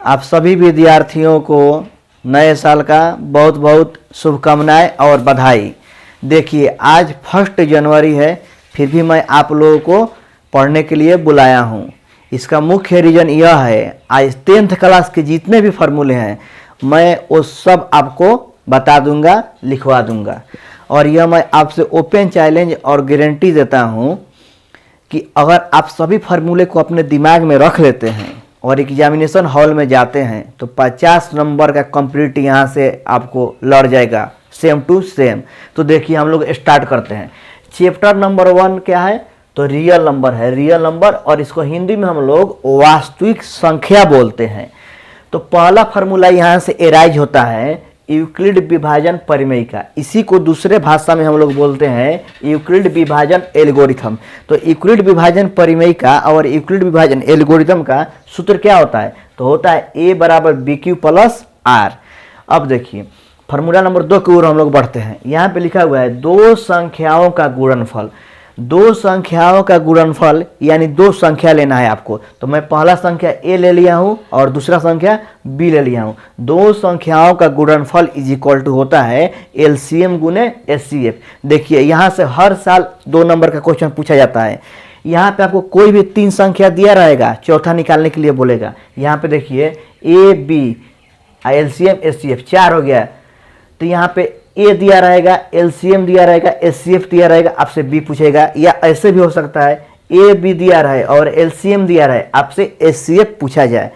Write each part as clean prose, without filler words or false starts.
आप सभी विद्यार्थियों को नए साल का बहुत बहुत शुभकामनाएं और बधाई। देखिए आज 1 जनवरी है, फिर भी मैं आप लोगों को पढ़ने के लिए बुलाया हूँ। इसका मुख्य रीज़न यह है, आज 10th क्लास के जितने भी फार्मूले हैं मैं वो सब आपको बता दूंगा, लिखवा दूंगा। और यह मैं आपसे ओपन चैलेंज और गारंटी देता हूँ कि अगर आप सभी फार्मूले को अपने दिमाग में रख लेते हैं और एग्जामिनेशन हॉल में जाते हैं तो 50 नंबर का कंप्लीट यहाँ से आपको लड़ जाएगा, सेम टू सेम। तो देखिए हम लोग स्टार्ट करते हैं। चैप्टर नंबर 1 क्या है? तो रियल नंबर है, रियल नंबर, और इसको हिंदी में हम लोग वास्तविक संख्या बोलते हैं। तो पहला फार्मूला यहाँ से एराइज होता है यूक्लिड विभाजन परिमेय का। इसी को दूसरे भाषा में हम लोग बोलते हैं यूक्लिड विभाजन एल्गोरिथम। तो यूक्लिड विभाजन परिमेय का और यूक्लिड विभाजन एल्गोरिथम का सूत्र क्या होता है? तो होता है A बराबर BQ प्लस R। अब देखिए फार्मूला नंबर 2 की ओर हम लोग बढ़ते हैं। यहाँ पे लिखा हुआ है दो संख्याओं का गुणनफल। दो संख्याओं का गुणनफल यानी दो संख्या लेना है आपको। तो मैं पहला संख्या A ले लिया हूँ और दूसरा संख्या B ले लिया हूँ। दो संख्याओं का गुणनफल इज इक्वल टू होता है LCM गुने SCF। देखिए यहाँ से हर साल 2 नंबर का क्वेश्चन पूछा जाता है। यहाँ पे आपको कोई भी 3 संख्या दिया रहेगा, चौथा निकालने के लिए बोलेगा। यहाँ पे देखिए A B LCM SCF 4 हो गया। तो यहाँ पे A दिया रहेगा, LCM दिया रहेगा, SCF दिया रहेगा, आपसे B पूछेगा। या ऐसे भी हो सकता है A B दिया रहे और LCM दिया रहे, आपसे SCF पूछा जाए।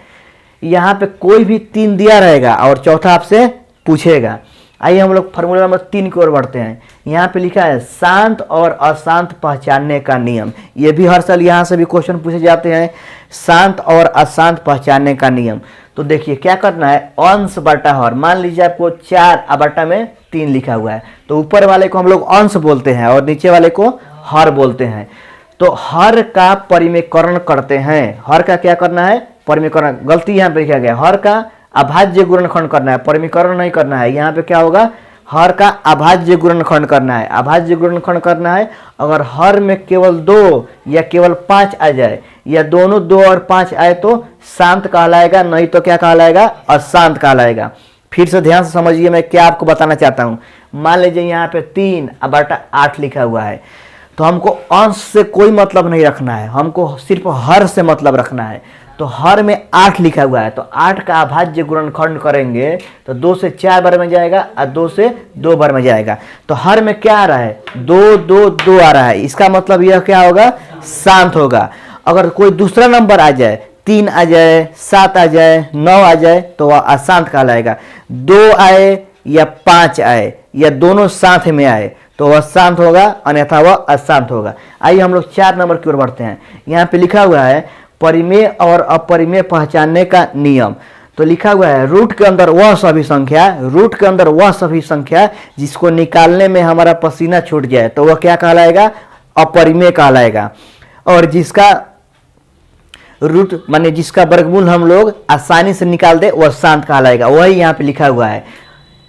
यहाँ पे कोई भी 3 दिया रहेगा और चौथा आपसे पूछेगा। आइए हम लोग फार्मूला नंबर 3 की ओर बढ़ते हैं। यहाँ पे लिखा है शांत और अशांत पहचानने का नियम। ये भी हर साल यहाँ से भी क्वेश्चन पूछे जाते हैं, शांत और अशांत पहचानने का नियम। तो देखिए क्या करना है, अंश बटा हर। मान लीजिए आपको 4 बटा में 3 लिखा हुआ है, तो ऊपर वाले को हम लोग अंश बोलते हैं और नीचे वाले को हर बोलते हैं। तो हर का परिमेयकरण करते हैं। हर का क्या करना है? परिमेयकरण। गलती यहाँ पे लिखा गया, हर का अभाज्य गुणनखंड करना है, परिमेयकरण नहीं करना है। यहाँ पे क्या होगा, हर का अभाज्य गुणनखंड करना है। अभाज्य गुणनखंड करना है अगर हर में केवल 2 या केवल 5 आ जाए, या दोनों 2 और 5 आए तो शांत कहलाएगा, नहीं तो क्या कहलाएगा? अशांत कहलाएगा। फिर से ध्यान से समझिए मैं क्या आपको बताना चाहता हूँ। मान लीजिए यहाँ पे 3 बटा 8 लिखा हुआ है, तो हमको अंश से कोई मतलब नहीं रखना है, हमको सिर्फ हर से मतलब रखना है। तो हर में 8 लिखा हुआ है, तो 8 का अभाज्य गुणनखंड करेंगे तो 2 से 4 बार में जाएगा और 2 से 2 बार में जाएगा। तो हर में क्या आ रहा है? 2 2 2 आ रहा है। इसका मतलब यह क्या होगा? शांत होगा। अगर कोई दूसरा नंबर आ जाए, 3 आ जाए, 7 आ जाए, 9 आ जाए, तो वह अशांत कहलाएगा। 2 आए या 5 आए या दोनों साथ में आए तो वह शांत होगा, अन्यथा वह अशांत होगा। आइए हम लोग 4 नंबर की ओर बढ़ते हैं। यहाँ पे लिखा हुआ है परिमेय और अपरिमेय पहचानने का नियम। तो लिखा हुआ है रूट के अंदर वह सभी संख्या, रूट के अंदर वह सभी संख्या जिसको निकालने में हमारा पसीना छूट जाए तो वह क्या कहलाएगा? अपरिमेय कहलाएगा। और जिसका रूट माने जिसका वर्गमूल हम लोग आसानी से निकाल दे वह शांत कहलाएगा। वही यहाँ पे लिखा हुआ है,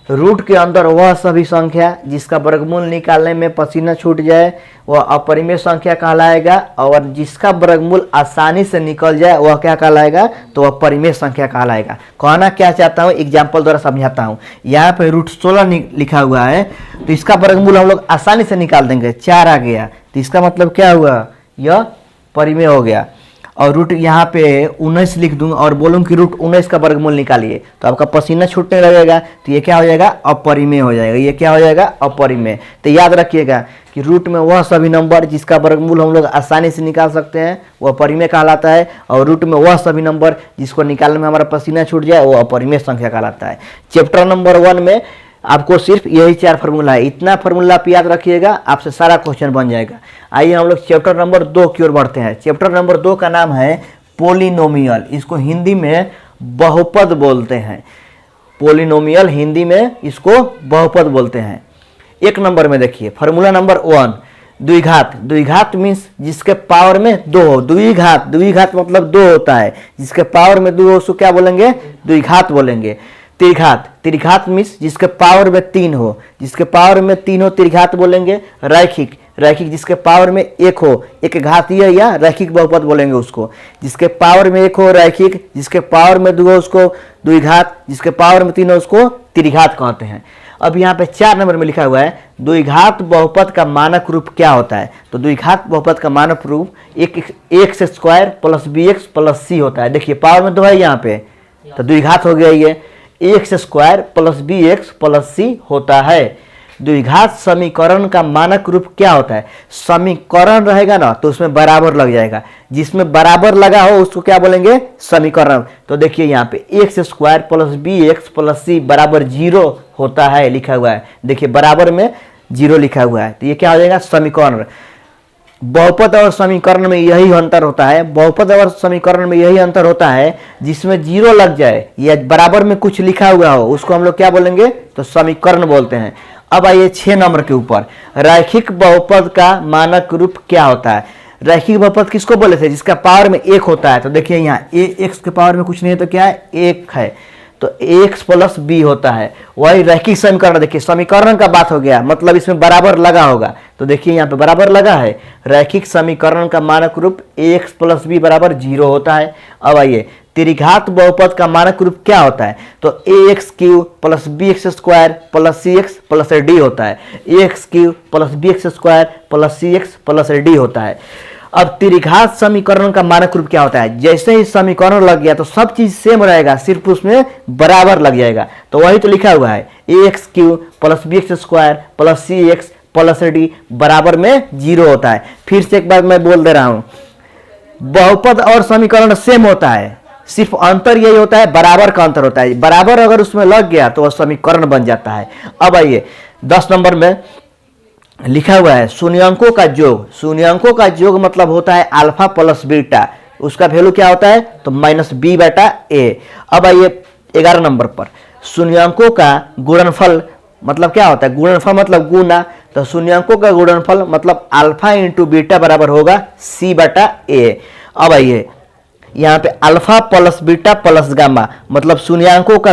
रूट के अंदर वह सभी संख्या जिसका वर्गमूल निकालने में पसीना छूट जाए वह अपरिमेय संख्या कहलाएगा, और जिसका वर्गमूल आसानी से निकल जाए वह क्या कहलाएगा? तो वह परिमेय संख्या कहलाएगा। कहना क्या चाहता हूँ, एग्जाम्पल द्वारा समझाता हूँ। यहाँ पे रूट 16 लिखा हुआ है, तो इसका वर्गमूल हम लोग आसानी से निकाल देंगे। 4 आ गया, तो इसका मतलब क्या हुआ? यह परिमेय हो गया। और रूट यहाँ पे 19 लिख दूंगा और बोलूँ कि रूट 19 का वर्गमूल निकालिए, तो आपका पसीना छूटने लगेगा, तो ये क्या हो जाएगा? अपरिमेय हो जाएगा। ये क्या हो जाएगा? अपरिमेय। तो याद रखिएगा कि रूट में वह सभी नंबर जिसका वर्गमूल हम लोग आसानी से निकाल सकते हैं वह परिमेय कहलाता है, और रूट में वह सभी नंबर जिसको निकालने में हमारा पसीना छूट जाए वो अपरिमेय संख्या कहलाता है। चैप्टर नंबर 1 में आपको सिर्फ यही 4 फार्मूला है। इतना फार्मूला आप याद रखिएगा, आपसे सारा क्वेश्चन बन जाएगा। आइए हम लोग चैप्टर नंबर 2 की ओर बढ़ते हैं। चैप्टर नंबर 2 का नाम है पोलिनोमियल। इसको हिंदी में बहुपद बोलते हैं। पोलिनोमियल हिंदी में इसको बहुपद बोलते हैं। 1 नंबर में देखिए फार्मूला नंबर 1, द्विघात। द्विघात मीन्स जिसके पावर में 2 हो। द्विघात, द्विघात मतलब 2 होता है, जिसके पावर में 2 हो उसको क्या बोलेंगे? द्विघात बोलेंगे। त्रिघात, त्रिघात मीन्स जिसके पावर में 3 हो, जिसके पावर में 3 हो त्रिघात बोलेंगे। रैखिक, रैखिक जिसके पावर में एक हो, एक घातीय या रैखिक बहुपद बोलेंगे उसको, जिसके पावर में एक हो रैखिक, जिसके पावर में दो हो उसको द्विघात, जिसके पावर में तीन हो उसको त्रिघात कहते हैं। अब यहाँ पे 4 नंबर में लिखा हुआ है द्विघात बहुपद का मानक रूप क्या होता है। तो द्विघात बहुपद का मानक रूप x square plus b x plus c होता है। देखिए पावर में 2 है यहाँ पे, तो द्विघात हो गया ये, x square plus b x plus c होता है। द्विघात समीकरण का मानक रूप क्या होता है? समीकरण रहेगा ना तो उसमें बराबर लग जाएगा, जिसमें बराबर लगा हो उसको क्या बोलेंगे? समीकरण। तो देखिए यहाँ पे x square plus b x plus c बराबर 0 होता है लिखा हुआ है। देखिए बराबर में 0 लिखा हुआ है, तो ये क्या हो जाएगा? समीकरण। बहुपद और समीकरण में यही अंतर होता है, बहुपद और समीकरण में यही अंतर होता है, जिसमें 0 लग जाए या बराबर में कुछ लिखा हुआ हो उसको हम लोग क्या बोलेंगे? तो समीकरण बोलते हैं। अब आइए 6 नंबर के ऊपर, रैखिक बहुपद का मानक रूप क्या होता है? रैखिक बहुपद किसको बोले थे? जिसका पावर में 1 होता है। तो देखिए यहाँ एक्स के पावर में कुछ नहीं है तो क्या है? 1 है, तो एक्स प्लस बी होता है। वही रैखिक समीकरण, देखिए समीकरण का बात हो गया, मतलब इसमें बराबर लगा होगा। तो देखिए यहाँ पे बराबर लगा है, रैखिक समीकरण का मानक रूप एक्स प्लस बी बराबर 0 होता है। अब आइए त्रिघात बहुपद का मानक रूप क्या होता है? तो a x cube plus b x square plus c x plus d होता है। A x cube plus b x square plus c x plus d होता है। अब त्रिघात समीकरण का मानक रूप क्या होता है? जैसे ही समीकरण लग गया तो सब चीज सेम रहेगा, सिर्फ उसमें बराबर लग जाएगा। तो वही तो लिखा हुआ है, a x cube plus b x square plus c x plus d बराबर में 0 होता है। फिर से एक बार मैं बोल दे रहा हूं, बहुपद और समीकरण सेम होता है, सिर्फ अंतर यही होता है बराबर का अंतर होता है। बराबर अगर उसमें लग गया तो वह समीकरण बन जाता है। अब आइए 10 नंबर में लिखा हुआ है शून्यांकों का योग। शून्यांकों का योग मतलब होता है अल्फा प्लस बीटा, उसका वैल्यू क्या होता है? तो माइनस बी बटा ए। अब आइए 11 नंबर पर, शून्यांकों का गुणनफल मतलब क्या होता है? गुणनफल मतलब गुना, तो शून्यांकों का गुणनफल मतलब अल्फा इंटू बीटा बराबर होगा सी बटा ए। अब आइए यहाँ पे alpha plus beta plus gamma मतलब शून्यांकों का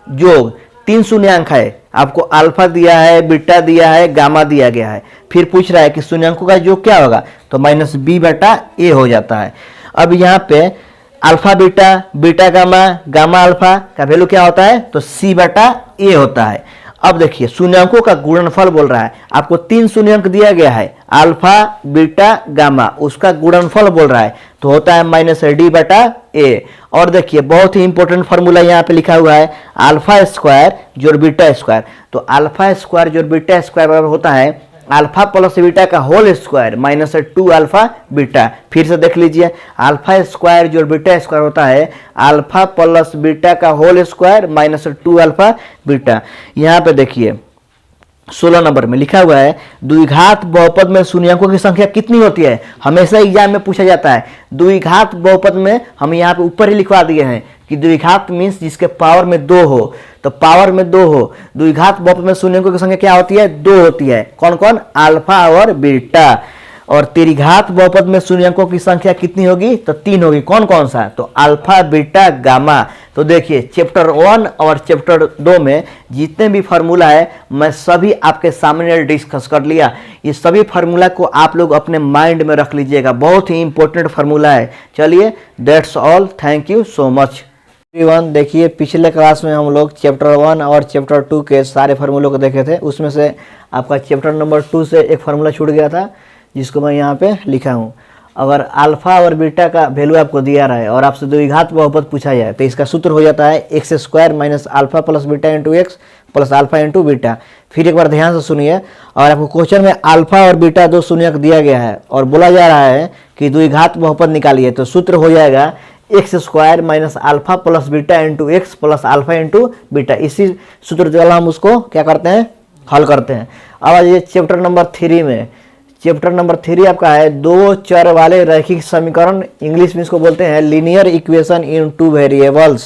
योग, 3 शून्यांक है, आपको अल्फा दिया है, बीटा दिया है, गामा दिया गया है। फिर पूछ रहा है कि शून्यांकों का योग क्या होगा? तो माइनस बी बटा ए हो जाता है। अब यहाँ पे alpha beta, beta gamma, gamma alpha का वैल्यू क्या होता है? तो सी बटा ए होता है। अब देखिए शून्यांकों का गुणनफल बोल रहा है, आपको 3 शून्यांक दिया गया है, अल्फा बीटा गामा, उसका गुणनफल बोल रहा है, तो होता है माइनस डी बटा ए। और देखिए बहुत ही इंपॉर्टेंट फॉर्मूला यहाँ पे लिखा हुआ है, अल्फा स्क्वायर जोड़ बीटा स्क्वायर। तो अल्फा स्क्वायर जोड़ बीटा स्क्वायर बराबर होता है अल्फा प्लस बीटा का whole square minus 2 alpha beta. फिर से देख लीजिए, अल्फा स्क्वायर जोड़ बीटा स्क्वायर होता है अल्फा प्लस बीटा का whole square minus 2 alpha beta. यहाँ पे देखिए 16 नंबर में लिखा हुआ है द्विघात बहुपद में शून्यांकों की संख्या कितनी होती है? हमेशा एग्जाम में पूछा जाता है। द्विघात बहुपद में हम यहाँ पे ऊपर ही लिखवा दिए हैं कि द्विघात मीन्स जिसके पावर में 2 हो, तो पावर में 2 हो। द्विघात बहुपद में शून्यांकों की संख्या क्या होती है? 2 होती है। कौन कौन? अल्फा और बीटा। और त्रिघात बहुपद में शून्यांकों की संख्या कितनी होगी? तो 3 होगी। कौन कौन सा? तो अल्फा बीटा गामा। तो देखिए चैप्टर 1 और चैप्टर 2 में जितने भी फार्मूला है मैं सभी आपके सामने डिस्कस कर लिया। ये सभी फार्मूला को आप लोग अपने माइंड में रख लीजिएगा, बहुत ही इंपॉर्टेंट फार्मूला है। चलिए that's all, thank you so much everyone. देखिए पिछले क्लास में हम लोग चैप्टर 1 और चैप्टर 2 के सारे फार्मूलों को देखे थे, उसमें से आपका चैप्टर नंबर 2 से एक फार्मूला छूट गया था जिसको मैं यहाँ पे लिखा हूँ। अगर अल्फा और बीटा का वैल्यू आपको दिया रहा है और आपसे द्विघात बहुपद पूछा जाए तो इसका सूत्र हो जाता है x square minus alpha plus beta into x plus alpha into beta. फिर एक बार ध्यान से सुनिए, और आपको क्वेश्चन में अल्फा और बीटा 2 शून्यक दिया गया है और बोला जा रहा है कि द्विघात बहुपद निकालिए, तो सूत्र हो जाएगा x square minus alpha plus beta into x plus alpha into beta. इसी सूत्र द्वारा हम उसको क्या करते हैं? हल करते हैं। अब आइए चैप्टर नंबर 3 में। चैप्टर नंबर 3 आपका है 2 चर वाले रैखिक समीकरण, इंग्लिश में इसको बोलते हैं linear equation in 2 variables.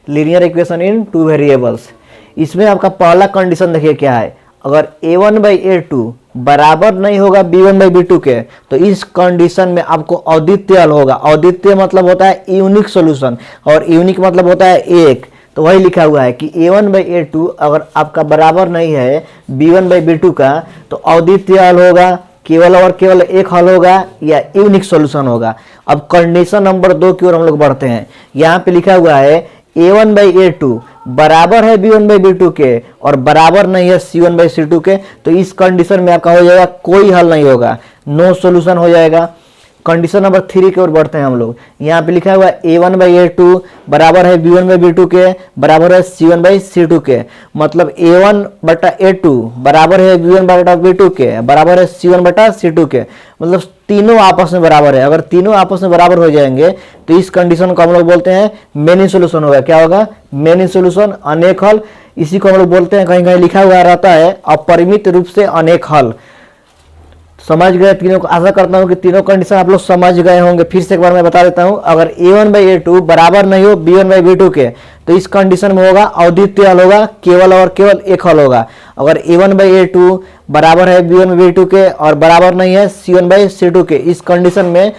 Linear equation in 2 variables. इसमें आपका पहला कंडीशन देखिए क्या है, अगर a1/a2 बराबर नहीं होगा b1/b2 के, तो इस कंडीशन में आपको अद्वितीय हल होगा। अद्वितीय मतलब होता है यूनिक सॉल्यूशन, और यूनिक मतलब होता है एक। तो वही लिखा हुआ है कि a1/a2 अगर आपका बराबर नहीं है b1/b2 का, तो अद्वितीय हल होगा केवल और केवल एक हल होगा या यूनिक सॉल्यूशन होगा। अब कंडीशन नंबर 2 की ओर हम लोग बढ़ते हैं। यहाँ पे लिखा हुआ है a1/a2 बराबर है b1/b2 के और बराबर नहीं है c1/c2 के, तो इस कंडीशन में आपका हो जाएगा कोई हल नहीं होगा, नो सॉल्यूशन हो जाएगा। कंडीशन नंबर 3 की ओर बढ़ते हैं हम लोग। यहाँ पे लिखा हुआ है a1/a2 बराबर है b1/b2 के बराबर है c1/c2 के, मतलब a1/a2 बराबर है b1/b2 के बराबर है c1/c2 के, मतलब तीनों आपस में बराबर है। अगर तीनों आपस में बराबर हो जाएंगे तो इस कंडीशन को हम लोग बोलते हैं मेनी सोल्यूशन होगा। क्या होगा? मेनी सोल्यूशन, अनेक हल। इसी को हम लोग बोलते हैं, कहीं कहीं लिखा हुआ रहता है अपरिमित रूप से अनेक हल। समझ गए तीनों को? आशा करता हूं कि तीनों कंडीशन आप लोग समझ गए होंगे। फिर से एक बार मैं बता देता हूं, अगर a1/a2 बराबर नहीं हो b1/b2 के तो इस कंडीशन में होगा अद्वितीय हल होगा, केवल और केवल एक हल होगा। अगर a1/a2 बराबर है b1/b2 के और बराबर नहीं है c1/c2 के, इस कंडीशन में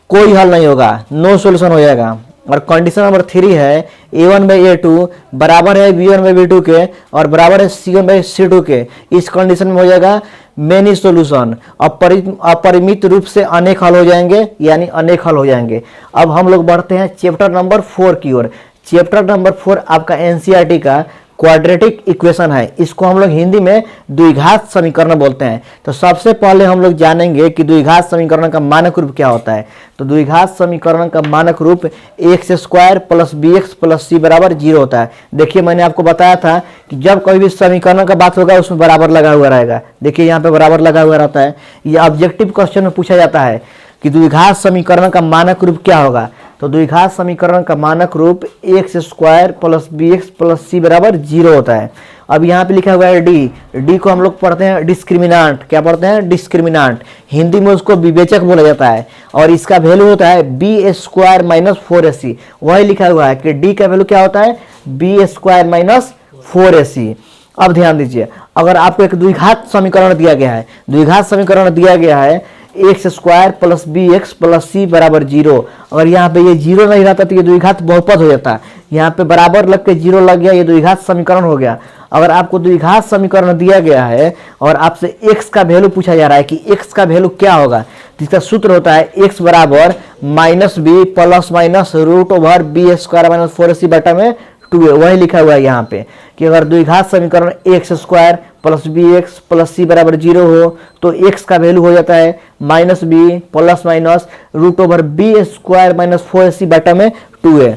कोई हल नहीं होगा, नो सॉल्यूशन हो जाएगा। और कंडीशन नंबर 3 है a1/a2 बराबर है b1/b2 के और बराबर है c1/c2 के, इस कंडीशन में हो जाएगा मेनी सॉल्यूशन, अपरिमित रूप से अनेक हल हो जाएंगे, यानी अनेक हल हो जाएंगे। अब हम लोग बढ़ते हैं चैप्टर नंबर 4 की ओर। चैप्टर नंबर 4 आपका एनसीईआरटी का क्वाड्रेटिक इक्वेशन है। इसको हम लोग हिंदी में द्विघात समीकरण बोलते हैं। तो सबसे पहले हम लोग जानेंगे कि द्विघात समीकरण का मानक रूप क्या होता है। तो द्विघात समीकरण का मानक रूप x² plus bx plus c बराबर 0 होता है। देखिए मैंने आपको बताया था कि जब कोई भी समीकरण का बात होगा उसमें बराबर लगा हुआ रहेगा। देखिए यहाँ पे बराबर लगा हुआ रहता है। यह ऑब्जेक्टिव क्वेश्चन में पूछा जाता है कि द्विघात समीकरण का मानक रूप क्या होगा। तो द्विघात समीकरण का मानक रूप x² plus bx plus c बराबर 0 होता है। अब यहाँ पे लिखा हुआ है डी को हम लोग पढ़ते हैं डिस्क्रिमिनांट। क्या पढ़ते हैं? डिस्क्रिमिनांट। हिंदी में उसको विवेचक बोला जाता है और इसका वैल्यू होता है b² माइनस 4ac। वही लिखा हुआ है कि डी का वैल्यू क्या होता है? b² minus 4ac। अब ध्यान दीजिए, अगर आपको एक द्विघात समीकरण दिया गया है, द्विघात समीकरण दिया गया है x² plus bx plus c बराबर 0। अगर यहाँ पे ये 0 नहीं रहता तो ये द्विघात बहुपद हो जाता। यहाँ पे बराबर लग के 0 लग गया, ये द्विघात समीकरण हो गया। अगर आपको द्विघात समीकरण दिया गया है और आपसे x का वैल्यू पूछा जा रहा है कि x का वैल्यू क्या होगा, जिसका सूत्र होता है x बराबर minus b plus minus root over b² minus 4ac बटा में 2a। वही लिखा हुआ है यहाँ पे कि अगर द्विघात समीकरण x² plus bx plus c बराबर 0 हो तो x का वैल्यू हो जाता है minus b plus minus root over b² minus 4ac बटा में 2a।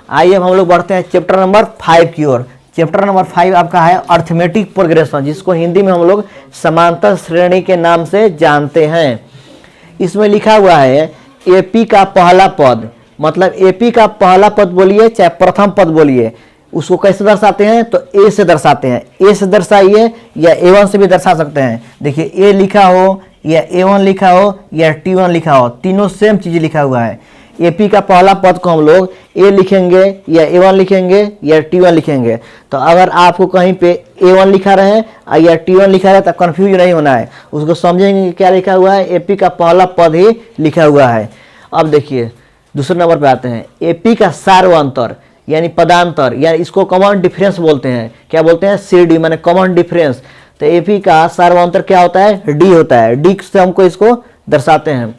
आइए हम लोग बढ़ते हैं चैप्टर नंबर 5 की ओर। चैप्टर नंबर 5 आपका है अर्थमेटिक प्रोग्रेशन, जिसको हिंदी में हम लोग समांतर श्रेणी के नाम से जानते हैं। इसमें लिखा हुआ है एपी का पहला पद, मतलब एपी का पहला पद बोलिए चाहे प्रथम पद बोलिए, उसको कैसे दर्शाते हैं? तो ए से दर्शाते हैं। ए से दर्शाइए या a1 से भी दर्शा सकते हैं। देखिए ए लिखा हो या a1 लिखा हो या t1 लिखा हो, तीनों सेम चीज लिखा हुआ है। एपी का पहला पद को हम लोग ए लिखेंगे या a1 लिखेंगे या t1 लिखेंगे। तो अगर आपको कहीं पे a1 लिखा रहे या t1 लिखा रहे तो कंफ्यूज नहीं होना है, उसको समझेंगे क्या लिखा हुआ है, एपी का पहला पद ही लिखा हुआ है। अब देखिए दूसरे नंबर पे आते हैं, एपी का सार्वंतर यानी पदांतर, यानी इसको कॉमन डिफरेंस बोलते हैं। क्या बोलते हैं? CD माने कॉमन डिफरेंस। तो एपी का सार्वंतर क्या होता है? डी होता है। डी से हमको इसको दर्शाते हैं।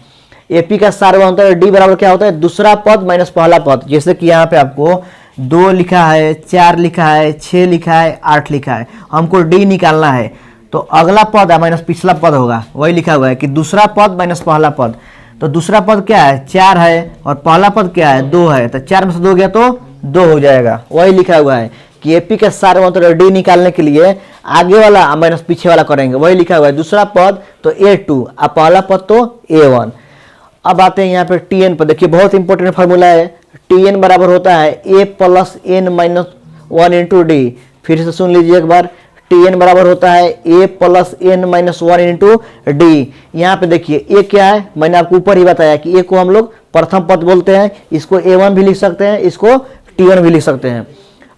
एपी का सार्वंतर डी बराबर क्या होता है? दूसरा पद माइनस पहला पद। जैसे कि यहाँ पे आपको 2 लिखा है, 4 लिखा है, 6 लिखा है, 8 लिखा है, हमको डी निकालना है तो अगला पद माइनस पिछला पद होगा। वही लिखा हुआ है कि दूसरा पद माइनस पहला पद। तो दूसरा पद क्या है? 4 है और पहला पद क्या है? 2 है। तो 4 में से 2 गया तो 2 हो जाएगा। वही लिखा हुआ है कि एपी का सार्वंतर डी निकालने के लिए आगे वाला माइनस पीछे वाला करेंगे। वही लिखा हुआ है, दूसरा पद तो a2 और पहला पद तो a1। अब आते हैं यहाँ पे tn पर। देखिए बहुत इंपॉर्टेंट फार्मूला है। tn बराबर होता है a plus n minus 1 into D. फिर से सुन लीजिए एक बार, tn बराबर होता है a plus n minus 1 into D. यहाँ पे देखिए a क्या है, मैंने आपको ऊपर ही बताया कि a को हम लोग प्रथम पद बोलते हैं, इसको a1 भी लिख सकते हैं, इसको t1 भी लिख सकते हैं।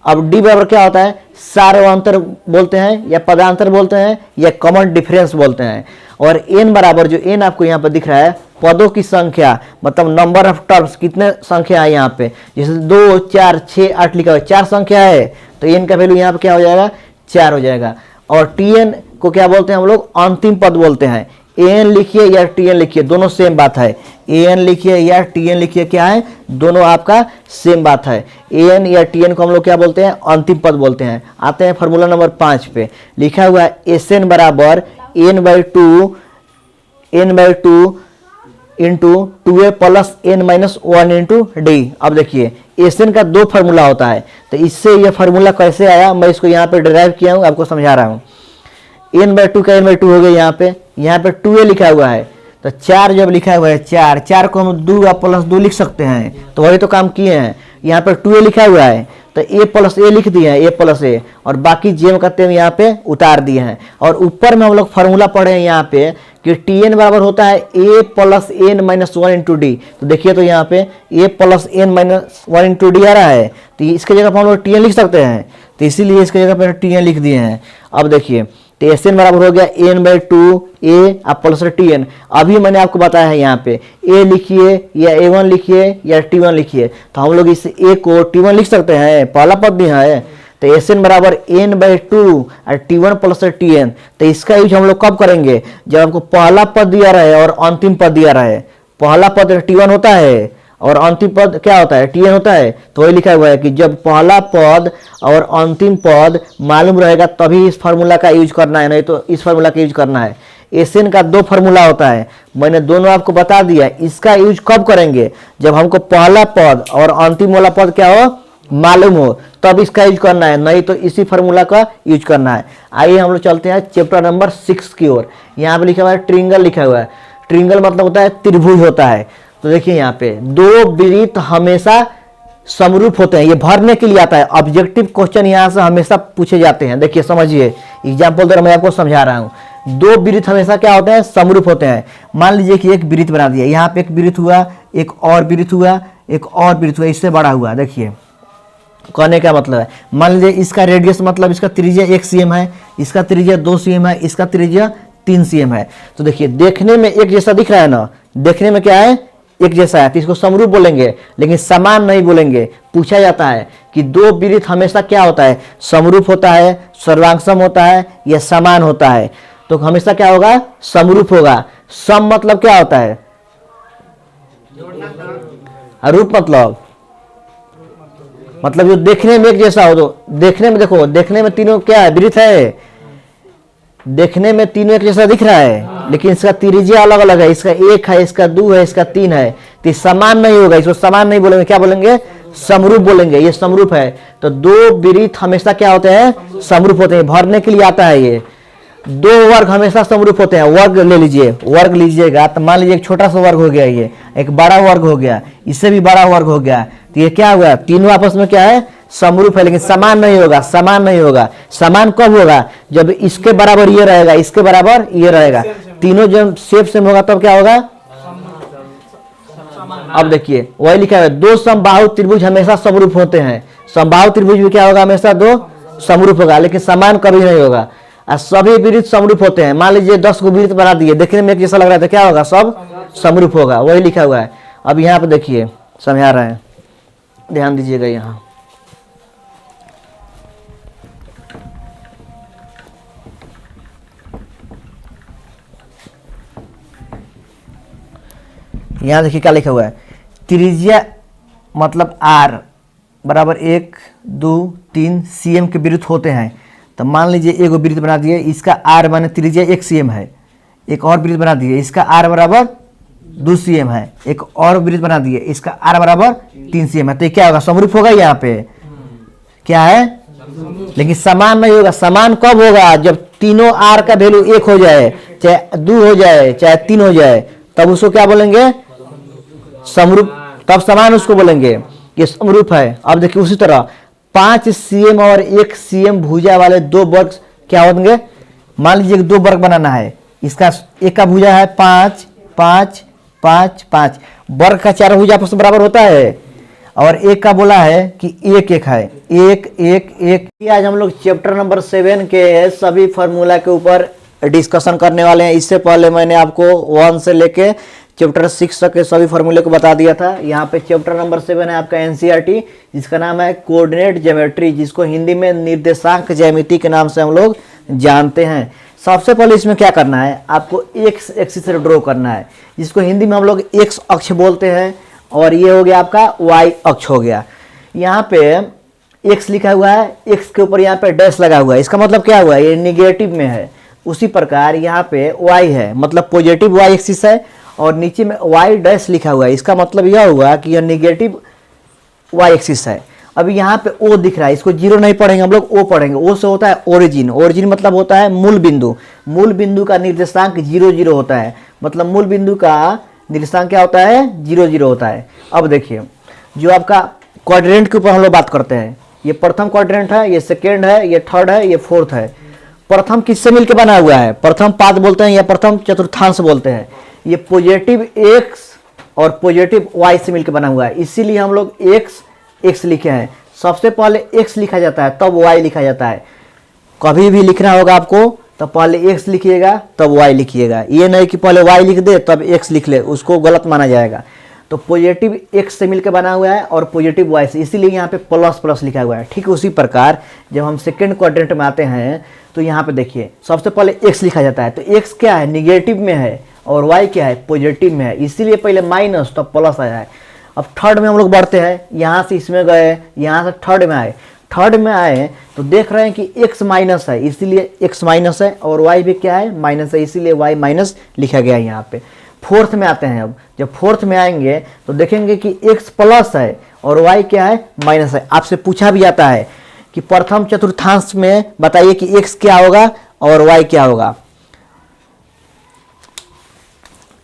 अब d बराबर क्या होता है? सार्वंतर बोलते हैं या पदांतर बोलते हैं या कॉमन डिफरेंस बोलते हैं। और n बराबर, जो n आपको यहाँ पर दिख रहा है, पदों की संख्या, मतलब नंबर ऑफ टर्म्स, कितने संख्या है यहाँ पे। जैसे 2 4 6 8 लिखा हुआ है, 4 संख्या है तो n का वैल्यू यहाँ पे क्या हो जाएगा? 4 हो जाएगा। और tn को क्या बोलते हैं हम लोग, अंतिम पद बोलते हैं। an लिखिए या tn लिखिए, दोनों सेम बात है। an लिखिए या tn लिखिए, क्या है, दोनों आपका सेम बात है। an या tn को हम लोग क्या बोलते हैं, अंतिम पद बोलते हैं। आते हैं फार्मूला नंबर 5 पे, लिखा हुआ है Sn बराबर n/2 into 2a plus n-1 into D. अब देखिए Sn का दो फार्मूला होता है, तो इससे ये फार्मूला कैसे आया, मैं इसको यहाँ पे डिराइव किया हूँ, आपको समझा रहा हूँ। n/2 का n/2 हो गया, यहाँ पे 2a लिखा हुआ है, तो 4 जब लिखा हुआ है, 4 को हम 2 प्लस 2 लिख सकते हैं, तो वही तो काम किए हैं। यहाँ पे 2a लिखा हुआ है, तो a प्लस a लिख दिए हैं, a प्लस a, और बाकी जेम करते हैं यहाँ पे उतार दिए हैं। और ऊपर में हम लोग फार्मूला पढ़े हैं यहाँ पे कि tn बराबर होता है a plus n-1 into D. तो देखिए, तो यहाँ पे a plus n-1 into d आ रहा है, तो इसके जगह पर हम लोग tn लिख सकते हैं, तो इसीलिए इसके जगह पर tn लिख दिए हैं। अब देखिए, तो Sn बराबर हो गया n/2 a प्लस tn। अभी मैंने आपको बताया है यहाँ पे a लिखिए या a1 लिखिए या t1 लिखिए, तो हम लोग इस a को t1 लिख सकते हैं, पहला पद भी है। तो Sn बराबर n/2 और t1 प्लस tn। तो इसका यूज हम लोग कब करेंगे, जब आपको पहला पद दिया रहे और अंतिम पद दिया रहे। पहला पद t1 होता है और अंतिम पद क्या होता है, tn होता है। तो वही लिखा हुआ है कि जब पहला पद और अंतिम पद मालूम रहेगा तभी इस फार्मूला का यूज करना है, नहीं तो इस फार्मूला का यूज करना है। Sn का दो फार्मूला होता है, मैंने दोनों आपको बता दिया। इसका यूज कब करेंगे, जब हमको पहला पद और अंतिम वाला पद क्या हो, मालूम हो, तब इसका यूज करना है, नहीं तो इसी फार्मूला का यूज करना है। आइए हम लोग चलते हैं चैप्टर नंबर 6 की ओर। यहाँ पे लिखा हुआ है ट्रिंगल, लिखा हुआ है। ट्रिंगल मतलब होता है त्रिभुज होता है। तो देखिए यहाँ पे दो वृत्त हमेशा समरूप होते हैं, ये भरने के लिए आता है। ऑब्जेक्टिव क्वेश्चन यहाँ से हमेशा पूछे जाते हैं। देखिए समझिए, एग्जाम्पल द्वारा मैं आपको समझा रहा हूँ। दो वृत्त हमेशा क्या होते हैं, समरूप होते हैं। मान लीजिए कि एक वृत्त बना दिया, यहाँ पे एक वृत्त हुआ, एक और वृत्त हुआ, एक और वृत्त हुआ, इससे बड़ा हुआ। देखिए कहने का मतलब है, मान लीजिए इसका रेडियस मतलब इसका त्रिज्या 1 cm है, इसका त्रिज्या 2 cm है, इसका त्रिज्या 3 cm है। तो देखिए देखने में एक जैसा दिख रहा है ना, देखने में क्या है, एक जैसा है, तो इसको समरूप बोलेंगे, लेकिन समान नहीं बोलेंगे। पूछा जाता है कि दो वृत्त हमेशा क्या होता है, समरूप होता है, सर्वांगसम होता है या समान होता है। तो हमेशा क्या होगा, समरूप होगा। सम मतलब क्या होता है, रूप मतलब जो देखने में एक जैसा हो। तो देखने में देखो, देखने में तीनों क्या है, वृत्त है, देखने में तीनों एक जैसा दिख रहा है, लेकिन इसका त्रिज्या अलग अलग है। इसका 1 है, इसका 2 है, इसका 3 है, तो समान नहीं होगा। इसको समान नहीं बोलेंगे, क्या बोलेंगे, समरूप बोलेंगे। ये समरूप है। तो दो वृत्त हमेशा क्या होते हैं, समरूप होते हैं। भरने के लिए आता है ये। दो वर्ग हमेशा समरूप होते हैं। वर्ग ले लीजिए, वर्ग लीजिएगा, तो मान लीजिए एक छोटा सा वर्ग हो गया, ये एक बड़ा वर्ग हो गया, इससे भी बड़ा वर्ग हो गया, तो ये क्या हुआ, तीनों आपस में क्या है, समरूप है, लेकिन समान नहीं होगा। समान नहीं होगा। समान कब होगा, जब इसके बराबर ये रहेगा, इसके बराबर ये रहेगा, तीनों जब शेप सेम होगा तब क्या होगा। अब देखिए वही लिखा है, दो समबाहु त्रिभुज हमेशा समरूप होते हैं। समबाहु त्रिभुज भी क्या होगा, हमेशा दो समरूप होगा, लेकिन समान कभी नहीं होगा। और सभी वृत्त समरूप होते हैं। मान लीजिए 10 को वृत्त बना दिए, देखने में एक जैसा लग रहा था, क्या होगा, सब समरूप होगा। वही लिखा हुआ है। अब यहाँ पे देखिए समझा रहे हैं, ध्यान दीजिएगा। यहाँ देखिए क्या लिखा हुआ है, त्रिज्या मतलब r बराबर 1, 2, 3 cm के वृत्त होते हैं। तो मान लीजिए एक वृत्त बना दिए, इसका r माने त्रिज्या 1 cm है। एक और वृत्त बना दिए, इसका r बराबर 2 cm है। एक और वृत्त बना दिए, इसका r बराबर 3 cm है। तो ये क्या होगा, समरूप होगा। यहाँ पे क्या है, लेकिन समान नहीं होगा। समान कब होगा, जब तीनों r का वैल्यू 1 हो जाए, चाहे 2 हो जाए, चाहे 3 हो जाए, तब उसको क्या बोलेंगे, समरूप। तब समान उसको बोलेंगे, ये समरूप है। अब देखिए उसी तरह 5 cm और 1 cm भुजा वाले दो वर्ग क्या होंगे। मान लीजिए दो वर्ग बनाना है, इसका एक का भुजा है 5, 5, 5, 5। वर्ग का चारों भुजा आपस में बराबर होता है, और एक का बोला है कि 1, 1 है, 1, 1, 1। आज हम लोग चैप्टर नंबर 7 के सभी फार्मूला के ऊपर डिस्कशन करने वाले हैं। इससे पहले मैंने आपको 1 से लेके चैप्टर 6 तक के सभी फार्मूले को बता दिया था। यहाँ पे चैप्टर नंबर 7 है आपका एनसीईआरटी, जिसका नाम है कोऑर्डिनेट ज्योमेट्री, जिसको हिंदी में निर्देशांक ज्यामिति के नाम से हम लोग जानते हैं। सबसे पहले इसमें क्या करना है, आपको एक्स एक्सिस से ड्रॉ करना है, जिसको हिंदी में हम लोग एक्स अक्ष बोलते हैं, और ये हो गया आपका वाई अक्ष हो गया। यहाँ पे एक्स लिखा हुआ है, एक्स के ऊपर यहाँ पे डैश लगा हुआ है, इसका मतलब क्या हुआ, ये निगेटिव में है। उसी प्रकार यहाँ पे वाई है, मतलब पॉजिटिव वाई एक्सिस है, और नीचे में वाई डैश लिखा हुआ है, इसका मतलब यह हुआ कि यह निगेटिव वाई एक्सिस है। अभी यहाँ पे ओ दिख रहा है, इसको जीरो नहीं पढ़ेंगे हम लोग, ओ पढ़ेंगे। ओ से होता है ओरिजिन, ओरिजिन मतलब होता है मूल बिंदु, मूल बिंदु का निर्देशांक 0 0 होता है, मतलब मूल बिंदु का निर्देशांक क्या होता है, 0 0 होता है। अब देखिए जो आपका क्वाड्रेंट के ऊपर हम लोग बात करते हैं, ये प्रथम क्वाड्रेंट है, ये सेकेंड है, ये थर्ड है, ये फोर्थ है। प्रथम किससे मिलकर बना हुआ है, प्रथम पाद बोलते हैं या प्रथम चतुर्थांश बोलते हैं। ये पॉजिटिव एक्स और पॉजिटिव वाई से मिलकर बना हुआ है, इसीलिए हम लोग एक्स लिखे हैं। सबसे पहले एक्स लिखा जाता है तब वाई लिखा जाता है। कभी भी लिखना होगा आपको तो पहले एक्स लिखिएगा तब वाई लिखिएगा, ये नहीं कि पहले वाई लिख दे तब एक्स लिख ले, उसको गलत माना जाएगा। तो पॉजिटिव एक्स से मिलकर बना हुआ है और पॉजिटिव वाई से, इसीलिए यहाँ पे प्लस प्लस लिखा हुआ है। ठीक उसी प्रकार जब हम सेकेंड क्वाड्रेंट में आते हैं तो यहाँ पे देखिए सबसे पहले एक्स लिखा जाता है, तो एक्स क्या है, निगेटिव में है, और वाई क्या है, पॉजिटिव में है, इसीलिए पहले माइनस तब प्लस आया है। अब थर्ड में हम लोग बढ़ते हैं, यहाँ से इसमें गए, यहाँ से थर्ड में आए, थर्ड में आए तो देख रहे हैं कि एक्स माइनस है, इसीलिए एक्स माइनस है, और वाई भी क्या है, माइनस है, इसीलिए वाई माइनस लिखा गया है यहाँ पे। फोर्थ में आते हैं, अब जब फोर्थ में आएंगे तो देखेंगे कि एक्स प्लस है और वाई क्या है, माइनस है। आपसे पूछा भी जाता है कि प्रथम चतुर्थांश में बताइए कि एक्स क्या होगा और वाई क्या होगा।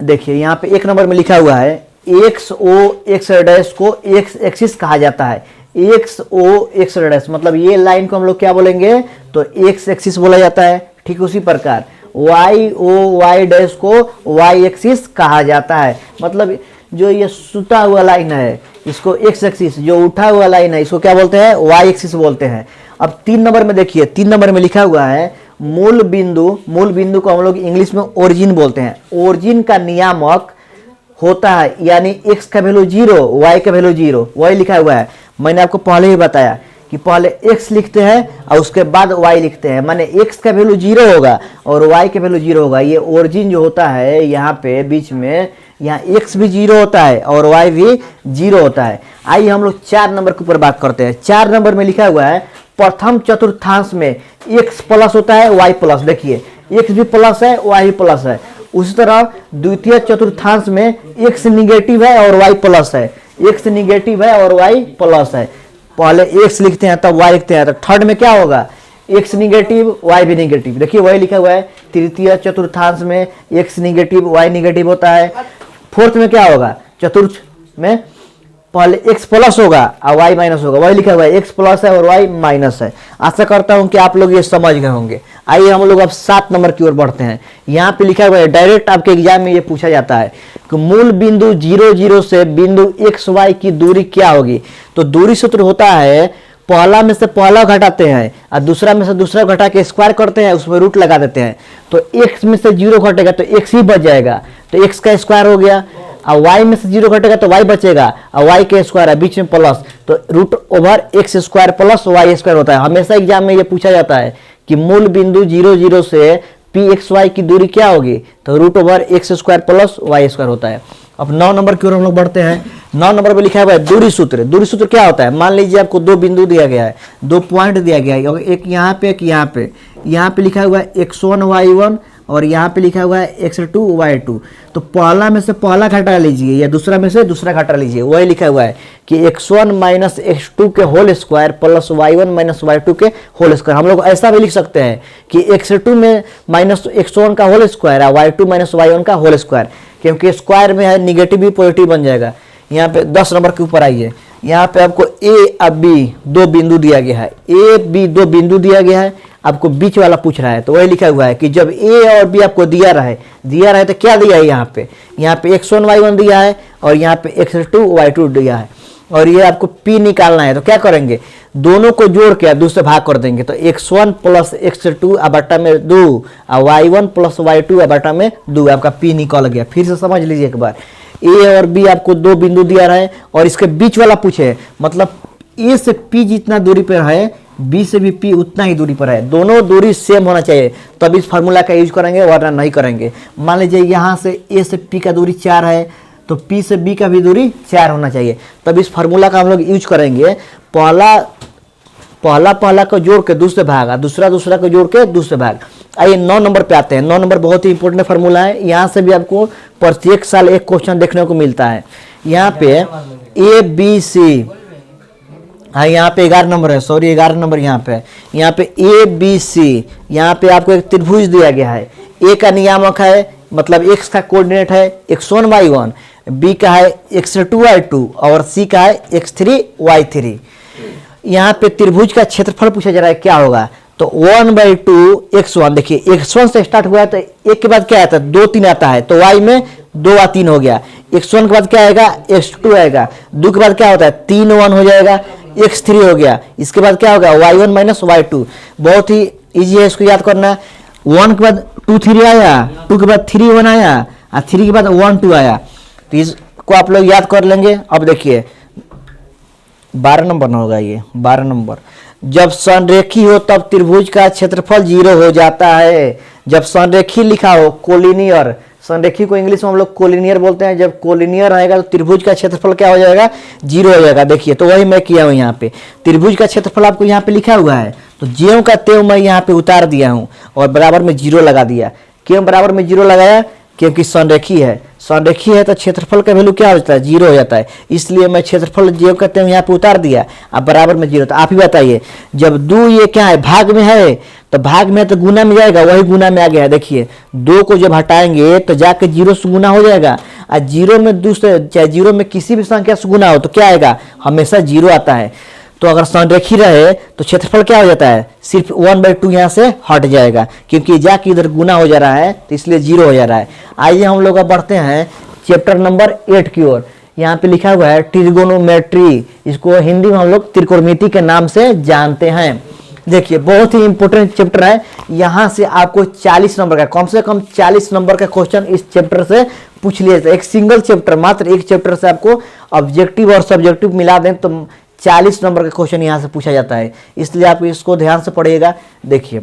देखिए यहाँ पे एक नंबर में लिखा हुआ है एक्स ओ एक्स डैश को एक्स एक्सिस कहा जाता है। एक्स ओ एक्स डैश मतलब ये लाइन को हम लोग क्या बोलेंगे, तो एक्स एक्सिस बोला जाता है। ठीक उसी प्रकार वाई ओ वाई डैश को वाई एक्सिस कहा जाता है, मतलब जो ये सुता हुआ लाइन है इसको एक्स एक्सिस, जो उठा हुआ लाइन है इसको क्या बोलते हैं, वाई एक्सिस बोलते हैं। अब 3 नंबर में देखिए, 3 नंबर में लिखा हुआ है मूल बिंदु, मूल बिंदु को हम लोग इंग्लिश में ओरिजिन बोलते हैं। ओरिजिन का नियामक होता है, यानी x का वैल्यू 0, y का वैल्यू 0, वही लिखा हुआ है। मैंने आपको पहले ही बताया कि पहले x लिखते हैं और उसके बाद y लिखते हैं, माने x का वैल्यू 0 होगा और y का वैल्यू 0 होगा। ये ओरिजिन जो होता है यहाँ पे बीच में, यहाँ x भी 0 होता है और y भी 0 होता है। आइए हम लोग 4 नंबर के ऊपर बात करते हैं। 4 नंबर में लिखा हुआ है प्रथम चतुर्थांश में x प्लस होता है y प्लस, देखिए x भी प्लस है y भी प्लस है। उसी तरह द्वितीय चतुर्थांश में x निगेटिव है और y प्लस है, x निगेटिव है और y प्लस है। पहले x लिखते हैं तब y लिखते हैं, तो थर्ड में क्या होगा, x निगेटिव y भी निगेटिव। देखिए वही लिखा हुआ है तृतीय चतुर्थांश में x निगेटिव y निगेटिव होता है। फोर्थ में क्या होगा, चतुर्थ में पहले x प्लस होगा और y माइनस होगा, वही लिखा हुआ है x प्लस है और y माइनस है। आशा करता हूं कि आप लोग ये समझ गए होंगे। आइए हम लोग अब 7 नंबर की ओर बढ़ते हैं। यहाँ पे लिखा हुआ है, डायरेक्ट आपके एग्जाम में ये पूछा जाता है कि मूल बिंदु 0 0 से बिंदु x y की दूरी क्या होगी। तो दूरी सूत्र होता है, पहला में से पहला घटाते हैं और दूसरा में से दूसरा घटा के स्क्वायर करते हैं, उसमें रूट लगा देते हैं। तो x में से 0 घटेगा तो x ही बच जाएगा, तो x का स्क्वायर हो गया। और y में से 0 घटेगा तो y बचेगा और y के स्क्वायर है बीच में प्लस, तो root over x square plus y square होता है। हमेशा एग्जाम में ये पूछा जाता है कि मूल बिंदु 0 0 से पी एक्स वाई की दूरी क्या होगी, तो root over x square plus y square होता है। अब 9 नंबर की ओर हम लोग बढ़ते हैं। 9 नंबर पे लिखा हुआ है दूरी सूत्र। दूरी सूत्र क्या होता है, मान लीजिए आपको 2 बिंदु दिया गया है, 2 पॉइंट दिया गया है, एक यहाँ पे एक यहाँ पे। यहाँ पे लिखा हुआ है x1 y1 और यहाँ पे लिखा हुआ है x2 y2। तो पहला में से पहला घटा लीजिए या दूसरा में से दूसरा घटा लीजिए, वही लिखा हुआ है कि x1 माइनस x2 के whole square plus y1 minus y2 के होल स्क्वायर। हम लोग ऐसा भी लिख सकते हैं कि x2 में माइनस x1 का होल स्क्वायर है, y2 माइनस y1 का होल स्क्वायर, क्योंकि स्क्वायर में है निगेटिव भी पॉजिटिव बन जाएगा। यहाँ पे 10 नंबर के ऊपर आइए, यहाँ पे आपको a और b 2 बिंदु दिया गया है, a b 2 बिंदु दिया गया है, आपको बीच वाला पूछ रहा है। तो वही लिखा हुआ है कि जब a और b आपको दिया रहे तो क्या दिया है, यहाँ पे x1 y1 दिया है और यहाँ पे x2 y2 दिया है, और ये आपको p निकालना है। तो क्या करेंगे, दोनों को जोड़ के 2 से भाग कर देंगे, तो x1 प्लस x2 बटा में 2 और y1 प्लस y2 बटा में 2, आपका p निकल गया। फिर से समझ लीजिए एक बार, a और b आपको 2 बिंदु दिया रहा है और इसके बीच वाला पूछे, मतलब a से p जितना दूरी पर है बी से भी पी उतना ही दूरी पर है, दोनों दूरी सेम होना चाहिए तब इस फार्मूला का यूज करेंगे, वरना नहीं करेंगे। मान लीजिए यहाँ से ए से पी का दूरी 4 है तो पी से बी का भी दूरी 4 होना चाहिए, तब इस फार्मूला का हम लोग यूज करेंगे। पहला को जोड़ के दूसरे भाग और दूसरा को जोड़ के दूसरे भाग। आइए 9 नंबर पे आते हैं। 9 नंबर बहुत ही इंपॉर्टेंट फार्मूला है, यहाँ से भी आपको प्रत्येक साल एक क्वेश्चन देखने को मिलता है। यहाँ पे ए बी सी, हाँ यहाँ पे 11 नंबर है, सॉरी 11 नंबर यहाँ पे ए बी सी, यहाँ पे आपको एक त्रिभुज दिया गया है। ए का नियामक है, मतलब एक्स का कोऑर्डिनेट है x1 y1, बी का है x2 y2 और सी का है x3 y3। यहाँ पे त्रिभुज का क्षेत्रफल पूछा जा रहा है, क्या होगा? तो 1/2 x1, देखिए x1 से स्टार्ट हुआ है तो एक के बाद क्या आता है? 2 3 आता है, तो y में 2 और 3 हो गया। x1 के बाद क्या आएगा? x2 आएगा। 2 के बाद क्या होता है? 3 1 हो जाएगा, x3 हो गया। इसके बाद क्या होगा? y1 minus y2। बहुत ही इजी है, इसको याद करना। 1 के बाद 2 3 आया, 2 के बाद 3 1 आया और 3 के बाद 1 2 आया, तो इसको आप लोग याद कर लेंगे। अब देखिए 12 नंबर ना होगा ये, 12 नंबर। जब संरेखी हो तब त्रिभुज का क्षेत्रफल 0 हो जाता है। जब संरेखी लिखा हो, कोलिनियर, संरेखी को इंग्लिश में हम लोग कोलिनियर बोलते हैं। जब कोलिनियर आएगा तो त्रिभुज का क्षेत्रफल क्या हो जाएगा? 0 हो जाएगा। देखिए तो वही मैं किया हूँ, यहाँ पे त्रिभुज का क्षेत्रफल आपको यहाँ पे लिखा हुआ है, तो ज्यों का त्यों मैं यहाँ पे उतार दिया हूँ और बराबर में 0 लगा दिया। क्यों बराबर में 0 लगाया? क्योंकि संरेखी है, संरेखी है तो क्षेत्रफल का वैल्यू क्या हो जाता है? 0 हो जाता है। इसलिए मैं क्षेत्रफल ज्यों का त्यों यहाँ पे उतार दिया, अब बराबर में 0। तो आप ही बताइए, जब 2 ये क्या है? भाग में है, तो भाग में तो गुना में जाएगा, वही गुना में आ गया। देखिए 2 को जब हटाएंगे तो जाके 0 से गुना हो जाएगा, और 0 में दूसरे चाहे 0 में किसी भी संख्या से गुना हो तो क्या आएगा? हमेशा 0 आता है। तो अगर संरेखी रहे तो क्षेत्रफल क्या हो जाता है? सिर्फ 1/2 यहाँ से हट जाएगा, क्योंकि जाके इधर गुना हो जा रहा है तो इसलिए 0 हो जा रहा है। आइए हम लोग अब बढ़ते हैं चैप्टर नंबर 8 की ओर। यहाँ पे लिखा हुआ है ट्रिगोनोमेट्री, इसको हिंदी में हम लोग त्रिकोणमिति के नाम से जानते हैं। देखिए बहुत ही इंपॉर्टेंट चैप्टर है, यहाँ से आपको 40 नंबर का, कम से कम 40 नंबर का क्वेश्चन इस चैप्टर से पूछ लिया जाता है। एक सिंगल चैप्टर, मात्र एक चैप्टर से आपको ऑब्जेक्टिव और सब्जेक्टिव मिला दें तो 40 नंबर का क्वेश्चन यहाँ से पूछा जाता है, इसलिए आप इसको ध्यान से पढ़िएगा। देखिए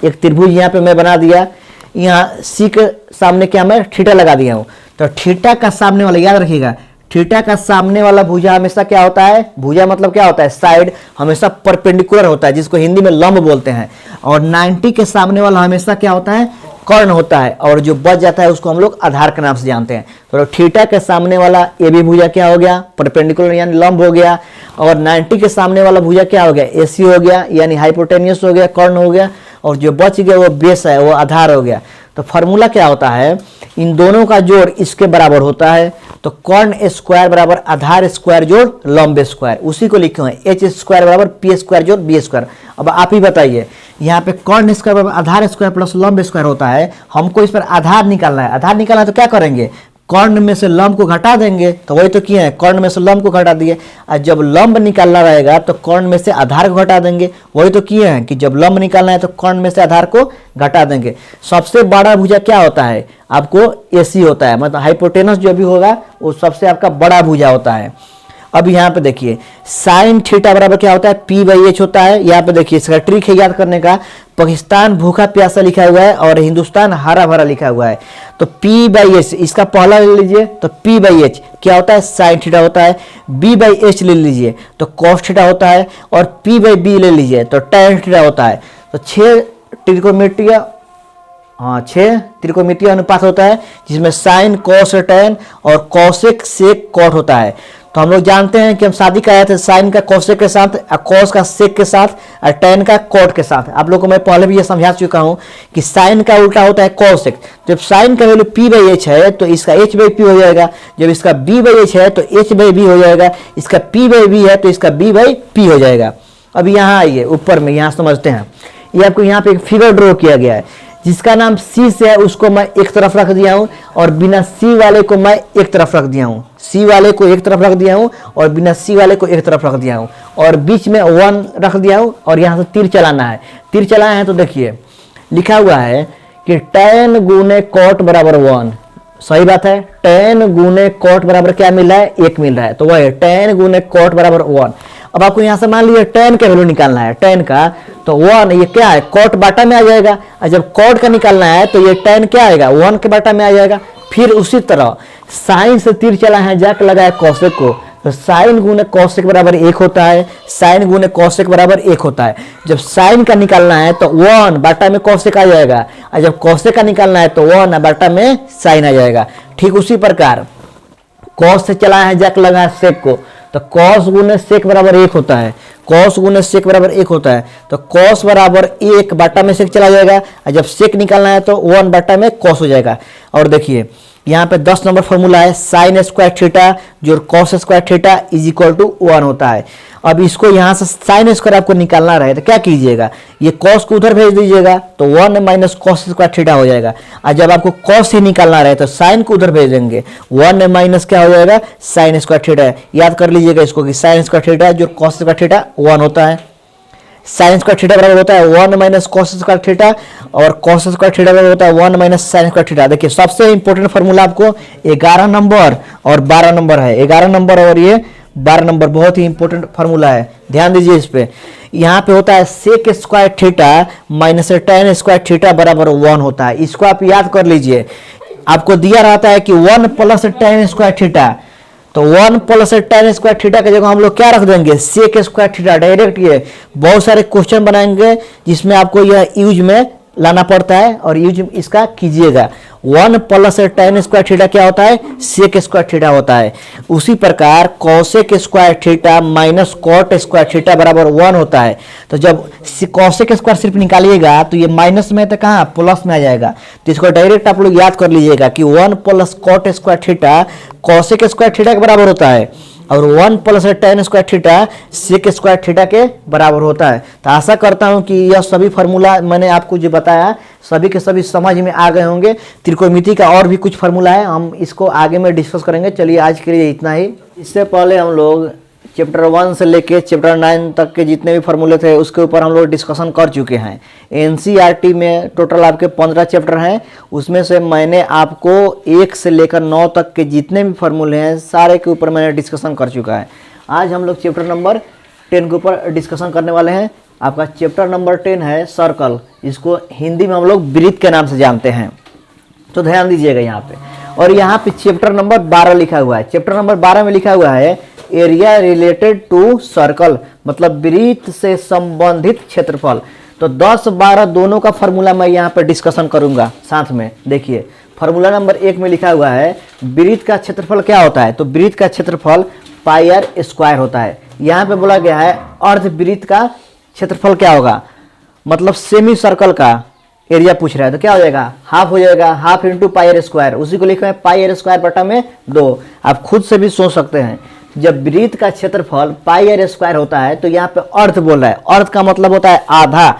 एक त्रिभुज यहाँ पे मैं बना दिया, यहाँ सी के सामने क्या मैं थीटा लगा दिया हूँ, तो थीटा का सामने वाला, याद रखिएगा, थीटा का सामने वाला भुजा हमेशा क्या होता है? भुजा मतलब क्या होता है? साइड, हमेशा परपेंडिकुलर होता है, जिसको हिंदी में लंब बोलते हैं। और 90 के सामने वाला हमेशा क्या होता है? कर्ण होता है, और जो बच जाता है उसको हम लोग आधार के नाम से जानते हैं। तो थीटा के सामने वाला ए बी भुजा क्या हो गया? परपेंडिकुलर यानी लंब हो गया। और 90 के सामने वाला भुजा क्या हो गया? एसी हो गया, यानी हाइपोटेन्यूस हो गया, कर्ण हो गया। और जो बच गया वो बेस है, वो आधार हो गया। तो फॉर्मूला क्या होता है? इन दोनों का जोड़ इसके बराबर होता है, तो कर्ण स्क्वायर बराबर आधार स्क्वायर जोड़ लंब स्क्वायर, उसी को लिखे हुए एच स्क्वायर बराबर पी स्क्वायर जोड़ बी स्क्वायर। अब आप ही बताइए, यहाँ पे कर्ण स्क्वायर बराबर आधार स्क्वायर प्लस लंब स्क्वायर होता है, हमको इस पर आधार निकालना है। आधार निकालना है तो क्या करेंगे? कर्ण में से लंब को घटा देंगे, तो वही तो किए हैं, कर्ण में से लंब को घटा दिए। और जब लंब निकालना रहेगा तो कर्ण में से आधार को घटा देंगे, वही तो किए हैं कि जब लंब निकालना है तो कर्ण में से आधार को घटा देंगे। सबसे बड़ा भुजा क्या होता है? आपको एसी होता है, मतलब हाइपोटेनस जो भी होगा वो सबसे आपका बड़ा भुजा होता है। अब यहाँ पे देखिए साइन थीटा बराबर क्या होता है? P/H होता है। यहाँ पे देखिए इसका ट्रिक है याद करने का, पाकिस्तान भूखा प्यासा लिखा हुआ है और हिंदुस्तान हरा भरा लिखा हुआ है, तो P/H इसका पहला ले लीजिए, तो P/H क्या होता है? साइन थीटा होता है। B/H ले लीजिए तो कॉस थीटा होता है, और P/B ले लीजिए तो tan थीटा होता है। तो 6 त्रिकोणमितीय अनुपात होता है, जिसमें साइन कॉस टैन और कॉसेक सेक कॉट होता है। तो हम लोग जानते हैं कि हम शादी कराए थे साइन का कॉसेक के साथ, कॉस का सेक के साथ, और टैन का कॉट के साथ। आप लोगों को मैं पहले भी ये समझा चुका हूं कि साइन का उल्टा होता है कॉसेक। जब साइन का वैल्यू P/H है तो इसका H/P हो जाएगा, जब इसका B/H है तो H/B हो जाएगा, इसका P/B है तो इसका B/P हो जाएगा। अब यहाँ आइए ऊपर में, यहाँ समझते हैं। ये आपको यहाँ पे एक फिगर ड्रॉ किया गया है, जिसका नाम सी से है उसको मैं एक तरफ रख दिया हूं, और बिना सी वाले को मैं एक तरफ रख दिया हूं। सी वाले को एक तरफ रख दिया हूं और बिना सी वाले को एक तरफ रख दिया हूं, और बीच में 1 रख दिया हूं, और यहाँ से तीर चलाना है। तीर चलाए हैं तो देखिए लिखा हुआ है कि tan गुने कॉट बराबर 1। सही बात है, tan गुने कॉट बराबर क्या मिल रहा है? 1 मिल रहा है, तो वह है tan गुने कॉट बराबर 1। अब आपको यहाँ से मान लीजिए tan का वैल्यू निकालना है, tan का, तो 1 ये क्या है cot बाटा में आ जाएगा, और जब cot का निकालना है तो ये tan क्या आएगा 1 के बाटा में आ जाएगा। फिर उसी तरह साइन से तीर चला है, जाके लगा है कौशिक को, तो साइन गुने कौशिक बराबर 1 होता है, साइन गुने कौशिक बराबर 1 होता है। जब साइन का निकालना है तो 1 बाटा में कौशिक आ जाएगा, और जब कौशिक का निकालना है तो 1 बाटा में साइन आ जाएगा। ठीक उसी प्रकार कॉस से चला है, जाके लगा है सेक को, तो कॉस गुने सेक बराबर 1 होता है, कॉस गुने सेक बराबर 1 होता है, तो कॉस बराबर 1 बाटा में सेक चला जाएगा, और जब सेक निकालना है तो 1 बाटा में कॉस हो जाएगा। और देखिए यहाँ पे 10 नंबर फॉर्मूला है, साइन स्क्वायर थीटा जो cos square theta is equal to 1 होता है। अब इसको यहाँ से साइन स्क्वायर आपको निकालना रहे तो क्या कीजिएगा, ये कॉस को उधर भेज दीजिएगा तो 1 माइनस कॉस स्क्वायर थीटा हो जाएगा, और जब आपको कॉस ही निकालना रहे तो साइन को उधर भेज देंगे, 1 माइनस क्या हो जाएगा साइन स्क्वायर थीटा। याद कर लीजिएगा इसको कि साइन स्क्वायर थीटा जो कॉस स्क्वायर थीटा 1 होता है, साइन स्क्वायर थीटा बराबर होता है 1 माइनस कॉस स्क्वायर थीटा, और कॉस स्क्वायर थीटा बराबर होता है 1 माइनस साइन स्क्वायर थीटा। देखिए सबसे इंपॉर्टेंट फार्मूला आपको 11 नंबर और 12 नंबर है, 11 नंबर और ये 12 नंबर बहुत ही इंपॉर्टेंट फार्मूला है, ध्यान दीजिए इस पे। यहाँ पे होता है sec square theta minus tan square theta बराबर 1 होता है, इसको आप याद कर लीजिए। आपको दिया रहता है कि 1 प्लस tan स्क्वायर थीटा, तो 1 प्लस tan स्क्वायर थीटा की जगह हम लोग क्या रख देंगे सेक स्क्वायर थीटा। डायरेक्ट ये बहुत सारे क्वेश्चन बनाएंगे जिसमें आपको यह यूज में लाना पड़ता है, और यूज इसका कीजिएगा। 1 प्लस tan स्क्वायर थीटा क्या होता है सेक स्क्वायर थीटा होता है। उसी प्रकार cosec square theta minus cot square theta बराबर 1 होता है। तो जब कॉसेक स्क्वायर सिर्फ निकालिएगा तो ये माइनस में तो कहाँ प्लस में आ जाएगा, तो इसको डायरेक्ट आप लोग याद कर लीजिएगा कि 1 plus cot square theta cosec square theta के बराबर होता है, और 1 plus tan square theta sec square theta के बराबर होता है। तो आशा करता हूं कि यह सभी फार्मूला मैंने आपको जो बताया सभी के सभी समझ में आ गए होंगे। त्रिकोणमिति का और भी कुछ फार्मूला है, हम इसको आगे में डिस्कस करेंगे। चलिए आज के लिए इतना ही। इससे पहले हम लोग चैप्टर 1 से लेके चैप्टर 9 तक के जितने भी फार्मूले थे उसके ऊपर हम लोग डिस्कशन कर चुके हैं। एनसीईआरटी में टोटल आपके 15 चैप्टर हैं, उसमें से मैंने आपको 1 से लेकर 9 तक के जितने भी फार्मूले हैं सारे के ऊपर मैंने डिस्कशन कर चुका है। आज हम लोग चैप्टर नंबर 10 के ऊपर डिस्कशन करने वाले हैं। आपका चैप्टर नंबर 10 है सर्कल, इसको हिंदी में हम लोग वृत्त के नाम से जानते हैं, तो ध्यान दीजिएगा यहाँ पे। और यहाँ पे चैप्टर नंबर 12 लिखा हुआ है, चैप्टर नंबर 12 में लिखा हुआ है एरिया रिलेटेड टू सर्कल, मतलब वृत्त से संबंधित क्षेत्रफल। तो 10, 12 दोनों का फार्मूला मैं यहाँ पे डिस्कशन करूंगा साथ में। देखिए फार्मूला नंबर 1 में लिखा हुआ है वृत्त का क्षेत्रफल क्या होता है, तो वृत्त का क्षेत्रफल पाई आर स्क्वायर होता है। यहाँ पे बोला गया है अर्ध वृत्त का क्षेत्रफल क्या होगा, मतलब सेमी सर्कल का एरिया पूछ रहा है, तो क्या हो जाएगा हाफ हो जाएगा, half into pi r square, उसी को लिखा है पाई आर स्क्वायर बटा में 2। आप खुद से भी सोच सकते हैं जब वृत्त का क्षेत्रफल पाई आर स्क्वायर होता है तो यहाँ पे अर्ध बोल रहा है, अर्ध का मतलब होता है आधा,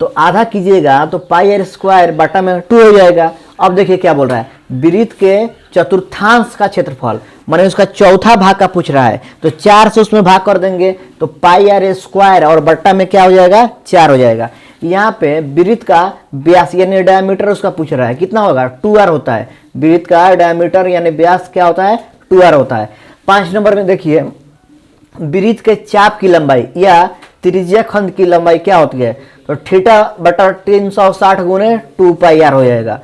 तो आधा कीजिएगा तो पाई आर स्क्वायर बटा में 2 हो जाएगा। अब देखिए क्या बोल रहा है वृत्त के चतुर्थांश का क्षेत्रफल, माने उसका चौथा भाग का पूछ रहा है, तो 4 से उसमें भाग कर देंगे तो पाई आर स्क्वायर और बट्टा में क्या हो जाएगा 4 हो जाएगा। यहाँ पे वृत्त का व्यास यानी डायमीटर उसका पूछ रहा है, कितना होगा 2r होता है। वृत्त का डायमीटर यानी व्यास क्या होता है 2r होता है। 5 नंबर में देखिए वृत्त के चाप की लंबाई या त्रिज्या खंड की लंबाई क्या होती है, तो थीटा बटा 360 गुने 2 पाई आर हो जाएगा।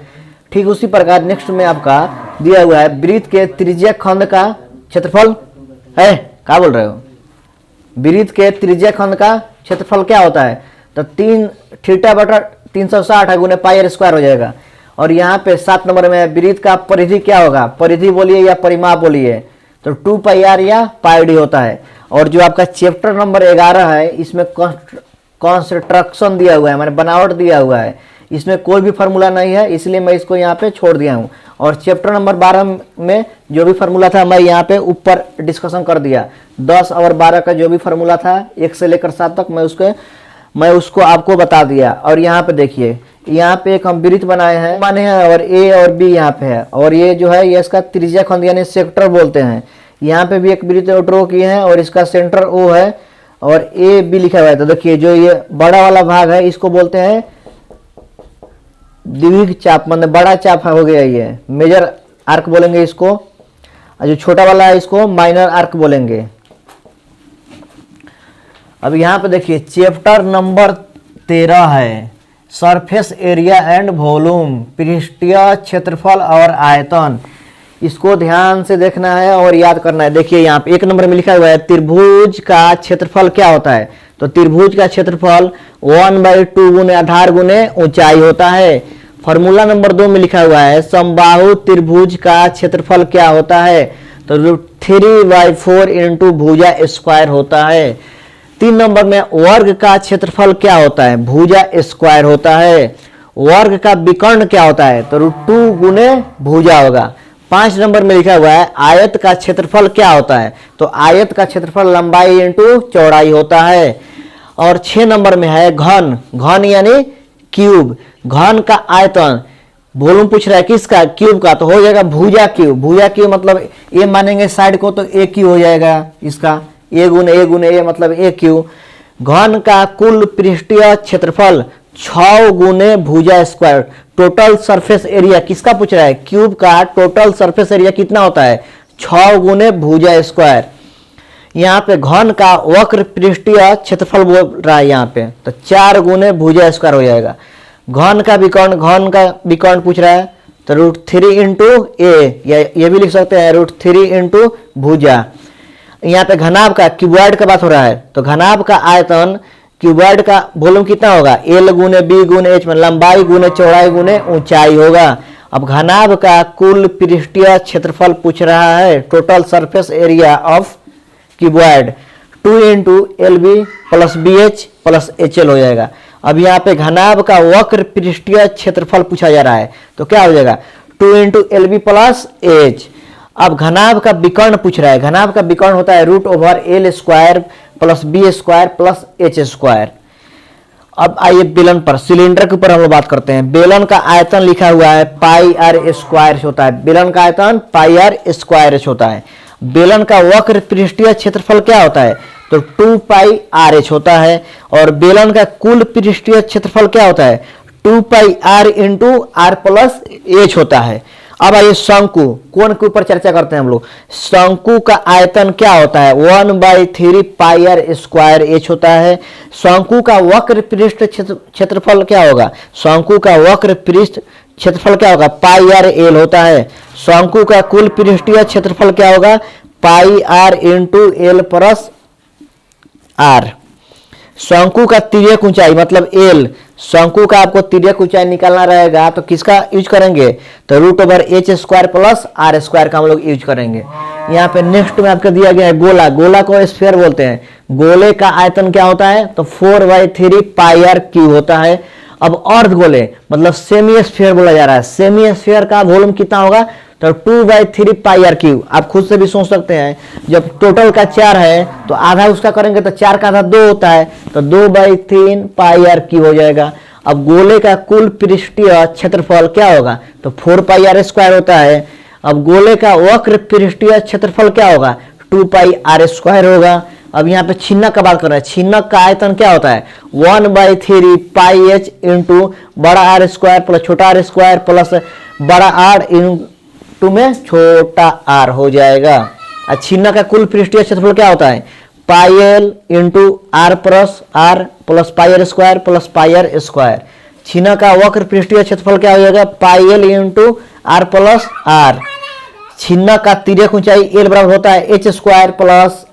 ठीक उसी प्रकार नेक्स्ट में आपका दिया हुआ है वृत्त के त्रिज्या खंड का क्षेत्रफल है, क्या बोल रहे हो, वृत्त के त्रिज्या खंड का क्षेत्रफल क्या होता है, तो 3 थीटा बटा 360 गुने पाई आर स्क्वायर हो जाएगा। और यहाँ पे 7 नंबर में वृत्त का परिधि क्या होगा, परिधि बोलिए या परिमाप बोलिए, तो 2 पाई आर या पाई डी होता है। और जो आपका चैप्टर नंबर 11 है इसमें कंस्ट्रक्शन दिया हुआ है, मैंने बनावट दिया हुआ है, इसमें कोई भी फार्मूला नहीं है इसलिए मैं इसको यहाँ पे छोड़ दिया हूँ। और चैप्टर नंबर 12 में जो भी फार्मूला था मैं यहाँ पे ऊपर डिस्कशन कर दिया। 10 और 12 का जो भी फार्मूला था 1 से लेकर 7 तक मैं उसको आपको बता दिया। और यहाँ पे देखिए यहाँ पे एक हम वृत्त बनाए हैं माने हैं, और ए और बी यहाँ पे है, और ये जो है ये इसका त्रिज्या खंड यानी सेक्टर बोलते हैं। यहाँ पे भी एक वृत्त ड्रॉ किए हैं और इसका सेंटर ओ है और ए बी लिखा हुआ है। तो देखिए जो ये बड़ा वाला भाग है इसको बोलते हैं द्विघ चाप, मतलब बड़ा चाप हो गया, ये मेजर आर्क बोलेंगे इसको, और जो छोटा वाला है इसको माइनर आर्क बोलेंगे। अब यहाँ पे देखिए चैप्टर नंबर 13 है, सरफेस एरिया एंड वॉल्यूम, पृष्ठीय क्षेत्रफल और आयतन। इसको ध्यान से देखना है और याद करना है। देखिए यहाँ पे 1 नंबर में लिखा हुआ है त्रिभुज का क्षेत्रफल क्या होता है। तो त्रिभुज का क्षेत्रफल 1/2 गुने आधार गुने ऊंचाई होता है। फॉर्मूला नंबर 2 में लिखा हुआ है समबाहु त्रिभुज का क्षेत्रफल क्या होता है। तो √3/4 इंटू भुजा स्क्वायर होता है। 3 नंबर में वर्ग का क्षेत्रफल क्या होता है, भुजा स्क्वायर होता है। वर्ग का विकर्ण क्या होता है, तो √2 गुने भुजा होगा। 5 नंबर में लिखा हुआ है आयत का क्षेत्रफल क्या होता है। तो आयत का क्षेत्रफल लंबाई इंटू चौड़ाई होता है। और 6 नंबर में है घन, घन यानी क्यूब, घन का आयतन। वॉल्यूम पूछ रहा है किसका, क्यूब का, तो हो जाएगा भुजा क्यूब। भुजा क्यूब मतलब ए मानेंगे साइड को तो ए क्यूब हो जाएगा इसका, ए गुने ए मतलब ए क्यूब। घन का कुल पृष्ठीय क्षेत्रफल 6 गुने भुजा स्क्वायर। टोटल सरफेस एरिया किसका पूछ रहा है, क्यूब का टोटल सरफेस एरिया कितना होता है, 6 गुने भुजा स्क्वायर। यहाँ पे घन का वक्र पृष्ठीय क्षेत्रफल बोल रहा है यहाँ पे, तो 4 गुने भुजा स्क्वायर हो जाएगा। घन का विकर्ण पूछ रहा है, तो √3 इंटू ए, या ये भी लिख सकते हैं √3 इंटू भुजा। यहाँ पे घनाभ का क्यूबॉइड का बात हो रहा है, तो घनाभ का आयतन क्यूबॉइड का वॉल्यूम कितना होगा, L गुने B गुने H में लंबाई गुने चौड़ाई गुने ऊंचाई होगा। अब घनाभ का कुल पृष्ठीय क्षेत्रफल पूछ रहा है, total surface area of cuboid 2 into LB plus BH plus HL हो जाएगा। अब यहाँ पे घनाभ का वक्र पृष्ठीय क्षेत्रफल पूछा जा रहा है, तो क्या हो जाएगा 2 इंटू LB प्लस H। अब घनाभ का विकर्ण पूछ रहा है, घनाभ का विकर्ण होता है √L square plus B square plus H square. अब आइए बेलन पर, सिलेंडर के ऊपर हम लोग बात करते हैं। बेलन का आयतन लिखा हुआ है πr स्क्वायर होता है, बेलन का आयतन πr स्क्वायर होता है। बेलन का वक्र पृष्ठीय क्षेत्रफल क्या होता है, तो 2πrh होता है। और बेलन का कुल पृष्ठीय क्षेत्रफल क्या होता है, 2πr into r plus h होता है। अब आइए शंकु, कोण के ऊपर चर्चा करते हैं हम लोग। शंकु का आयतन क्या होता है, 1/3 πr स्क्वायर h होता है। शंकु का वक्र पृष्ठ क्षेत्रफल क्या होगा, शंकु का वक्र पृष्ठ क्षेत्रफल क्या होगा, πr होता है। शंकु का कुल पृष्ठीय क्षेत्रफल क्या होगा, πr into l plus r। शंकु का तिर्यक ऊंचाई मतलब l, शंकु का आपको तिर्यक ऊंचाई निकालना रहेगा, तो किसका यूज करेंगे, तो √h square plus r square का हम लोग यूज करेंगे। यहाँ पे नेक्स्ट में आपको दिया गया है गोला, गोला को स्फीयर बोलते हैं। गोले का आयतन क्या होता है, तो 4/3 πr³ होता है। अब अर्धगोले मतलब सेमी स्फीयर बोला जा रहा है, सेमी स्फीयर का वॉल्यूम कितना होगा, तो 2/3 πr³। आप खुद से भी सोच सकते हैं, जब टोटल का 4 है तो आधा उसका करेंगे तो 4 का आधा 2 होता है, तो 2/3 πr³ हो जाएगा। अब गोले का कुल पृष्ठीय क्षेत्रफल क्या होगा, तो 4πr² होता है। अब गोले का वक्र पृष्ठीय क्षेत्रफल क्या होगा, 2πr² होगा। अब यहाँ पे छिन्नक का बात कर रहे हैं, छिन्नक का आयतन क्या होता है, 1/3 πh इंटू बड़ा R स्क्वायर प्लस छोटा r स्क्वायर प्लस बड़ा R इंटू में छोटा r हो जाएगा। और छिन्नक का कुल पृष्ठीय क्षेत्रफल क्या होता है, πl into r plus πr square plus πr square. छिन्नक का वक्र पृष्ठीय क्षेत्रफल क्या हो जाएगा, πl into r plus r। छिन्नक का तिर्यक ऊंचाई l बराबर होता है h स्क्वायर प्लस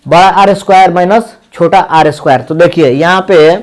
बड़ा R स्क्वायर माइनस छोटा R स्क्वायर। तो देखिए यहाँ पे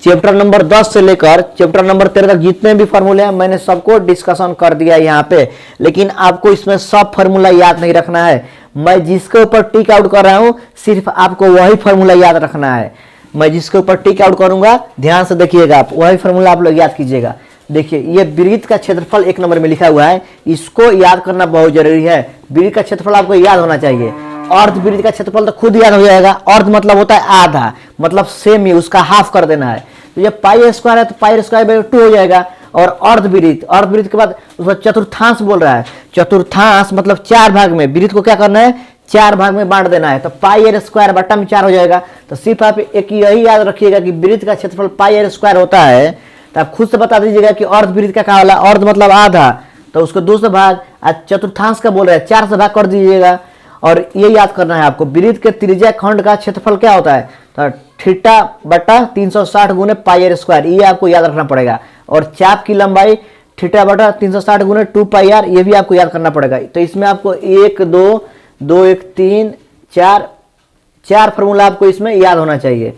चैप्टर नंबर 10 से लेकर चैप्टर नंबर 13 तक जितने भी फॉर्मूले हैं मैंने सबको डिस्कशन कर दिया यहाँ पे, लेकिन आपको इसमें सब फॉर्मूला याद नहीं रखना है। मैं जिसके ऊपर टिक आउट कर रहा हूँ सिर्फ आपको वही फॉर्मूला याद रखना है। मैं जिसके ऊपर टिक आउट करूंगा ध्यान से देखिएगा, आप वही फॉर्मूला आप लोग याद कीजिएगा। देखिए ये वृत्त का क्षेत्रफल 1 नंबर में लिखा हुआ है, इसको याद करना बहुत जरूरी है। वृत्त का क्षेत्रफल आपको याद होना चाहिए। अर्ध वृत्त का क्षेत्रफल तो खुद याद हो जाएगा। अर्ध मतलब होता है आधा, मतलब सेमी, उसका हाफ कर देना है। तो जब पाई स्क्वायर है तो पाई स्क्वायर 2 हो जाएगा। और अर्धवृत्त के बाद उसका चतुर्थांश बोल रहा है। चतुर्थांश मतलब 4 भाग में, वृत्त को क्या करना है 4 भाग में बांट देना है, तो पाई स्क्वायर बट्टा में 4 हो जाएगा। तो सिर्फ आप एक यही याद रखिएगा कि वृत्त का क्षेत्रफल पाई स्क्वायर होता है। तो आप खुद से बता दीजिएगा कि अर्धवृत्त का क्या वाला, अर्ध मतलब आधा, तो उसको 2 से भाग, आज चतुर्थांश का बोल रहा है 4 से भाग कर दीजिएगा। और ये याद करना है आपको, वृत्त के त्रिज्या खंड का क्षेत्रफल क्या होता है, तो थीटा बटा 360 गुने पाई आर स्क्वायर, ये आपको याद रखना पड़ेगा। और चाप की लंबाई थीटा बटा 360 गुने 2 पाई आर, ये भी आपको याद करना पड़ेगा। तो इसमें आपको 1 2 2 1 3 4 फॉर्मूला आपको इसमें याद होना चाहिए।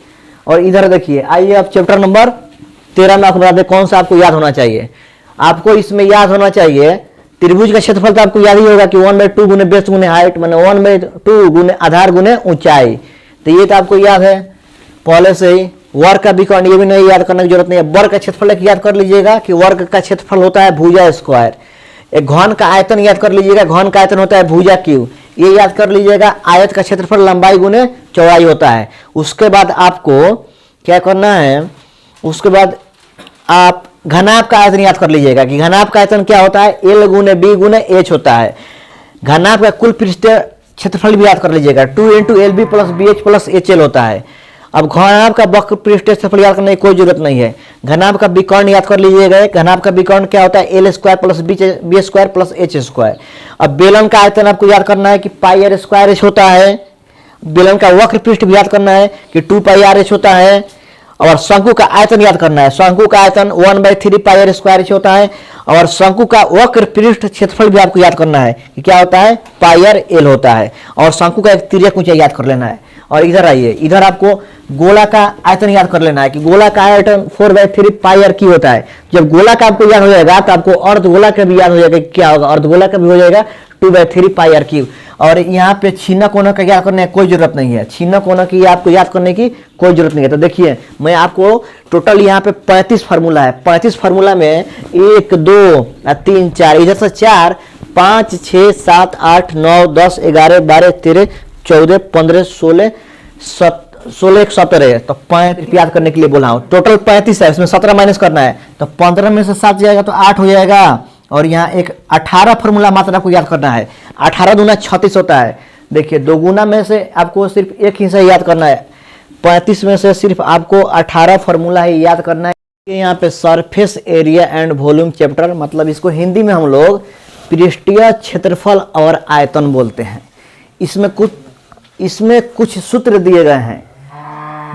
और इधर देखिए, आइए अब चैप्टर नंबर 13 में आपको बता दें कौन सा आपको याद होना चाहिए। आपको इसमें याद होना चाहिए त्रिभुज का क्षेत्रफल, तो आपको याद ही होगा कि 1/2 गुने बेस गुने हाइट, माने 1/2 गुने आधार गुने ऊंचाई, तो ये तो आपको याद है पहले से ही। वर्ग का विकर्ण ये भी नहीं याद करने की जरूरत नहीं है। वर्ग का क्षेत्रफल याद कर लीजिएगा कि वर्ग का क्षेत्रफल होता है भुजा स्क्वायर। एक घन का आयतन याद कर लीजिएगा, घन का आयतन होता है भुजा क्यूब। ये याद कर लीजिएगा, आयत का क्षेत्रफल लंबाई गुने चौड़ाई होता है। उसके बाद आपको क्या करना है, उसके बाद आप घनाभ का आयतन याद कर लीजिएगा कि घनाभ का आयतन क्या होता है, L गुने B गुने H होता है। घनाभ का कुल पृष्ठीय क्षेत्रफल भी याद कर लीजिएगा, 2 × LB + BH + HL होता है। अब घनाभ का वक्र पृष्ठीय क्षेत्रफल याद करने की कोई जरूरत नहीं है। घनाभ का विकर्ण याद कर लीजिएगा, घनाभ का विकर्ण क्या होता है, L² + B² + H²। अब बेलन का आयतन आपको याद करना है कि पाई आर स्क्वायर H होता है। बेलन का वक्र पृष्ठ भी याद करना है कि 2 पाई आर H होता है। और शंकु का आयतन याद करना है, शंकु का आयतन 1/3 पाई आर स्क्वायर H होता है। और शंकु का वक्र पृष्ठ क्षेत्रफल भी आपको याद करना है कि क्या होता है, पाई आर L होता है। और शंकु का एक तिर्यक ऊंचाई याद कर लेना है। और इधर आइए, इधर आपको गोला का आयतन याद कर लेना है कि गोला का आयतन 4/3 पाई आर क्यू होता है। जब गोला का आपको याद हो जाएगा तो आपको अर्धगोला का भी याद हो जाएगा, क्या होगा, अर्धगोला का भी हो जाएगा 2/3 पाई आर क्यू। और यहाँ पे छिन्न कोना का याद करने की कोई जरूरत नहीं है, छिन्न कोना की आपको याद करने की कोई जरूरत नहीं है। तो देखिए, मैं आपको टोटल यहाँ पे 35 फार्मूला है। 35 फार्मूला में 1 2 3 4, इधर से 4 5 6 7 8 9 10 11 12 13 14 15 16 16 1 17 तो 35 याद करने के लिए बोला हूँ। टोटल 35 है, इसमें 17 माइनस करना है, तो 15 में से 7 जाएगा तो 8 हो जाएगा। और यहाँ एक 18 फॉर्मूला मात्र आपको याद करना है। 18 दूना 36 होता है। देखिए, 2 गुना में से आपको सिर्फ एक ही से याद करना है। 35 में से सिर्फ आपको 18 फॉर्मूला ही याद करना है। यहाँ पे surface area and volume chapter, मतलब इसको हिंदी में हम लोग पृष्ठीय क्षेत्रफल और आयतन बोलते हैं। इसमें कुछ सूत्र दिए गए हैं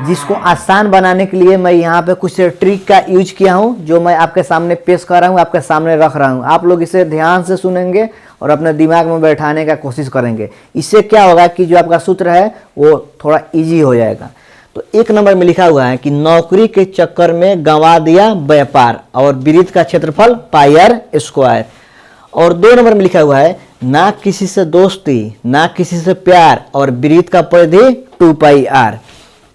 जिसको आसान बनाने के लिए मैं यहाँ पे कुछ ट्रिक का यूज किया हूँ, जो मैं आपके सामने पेश कर रहा हूँ, आपके सामने रख रहा हूँ। आप लोग इसे ध्यान से सुनेंगे और अपने दिमाग में बैठाने का कोशिश करेंगे। इससे क्या होगा कि जो आपका सूत्र है वो थोड़ा इजी हो जाएगा। तो 1 नंबर में लिखा हुआ है कि नौकरी के चक्कर में गंवा दिया व्यापार और वृत्त का क्षेत्रफल पाई आर स्क्वायर। और 2 नंबर में लिखा हुआ है ना किसी से दोस्ती ना किसी से प्यार और वृत्त का परिधि 2 पाई आर।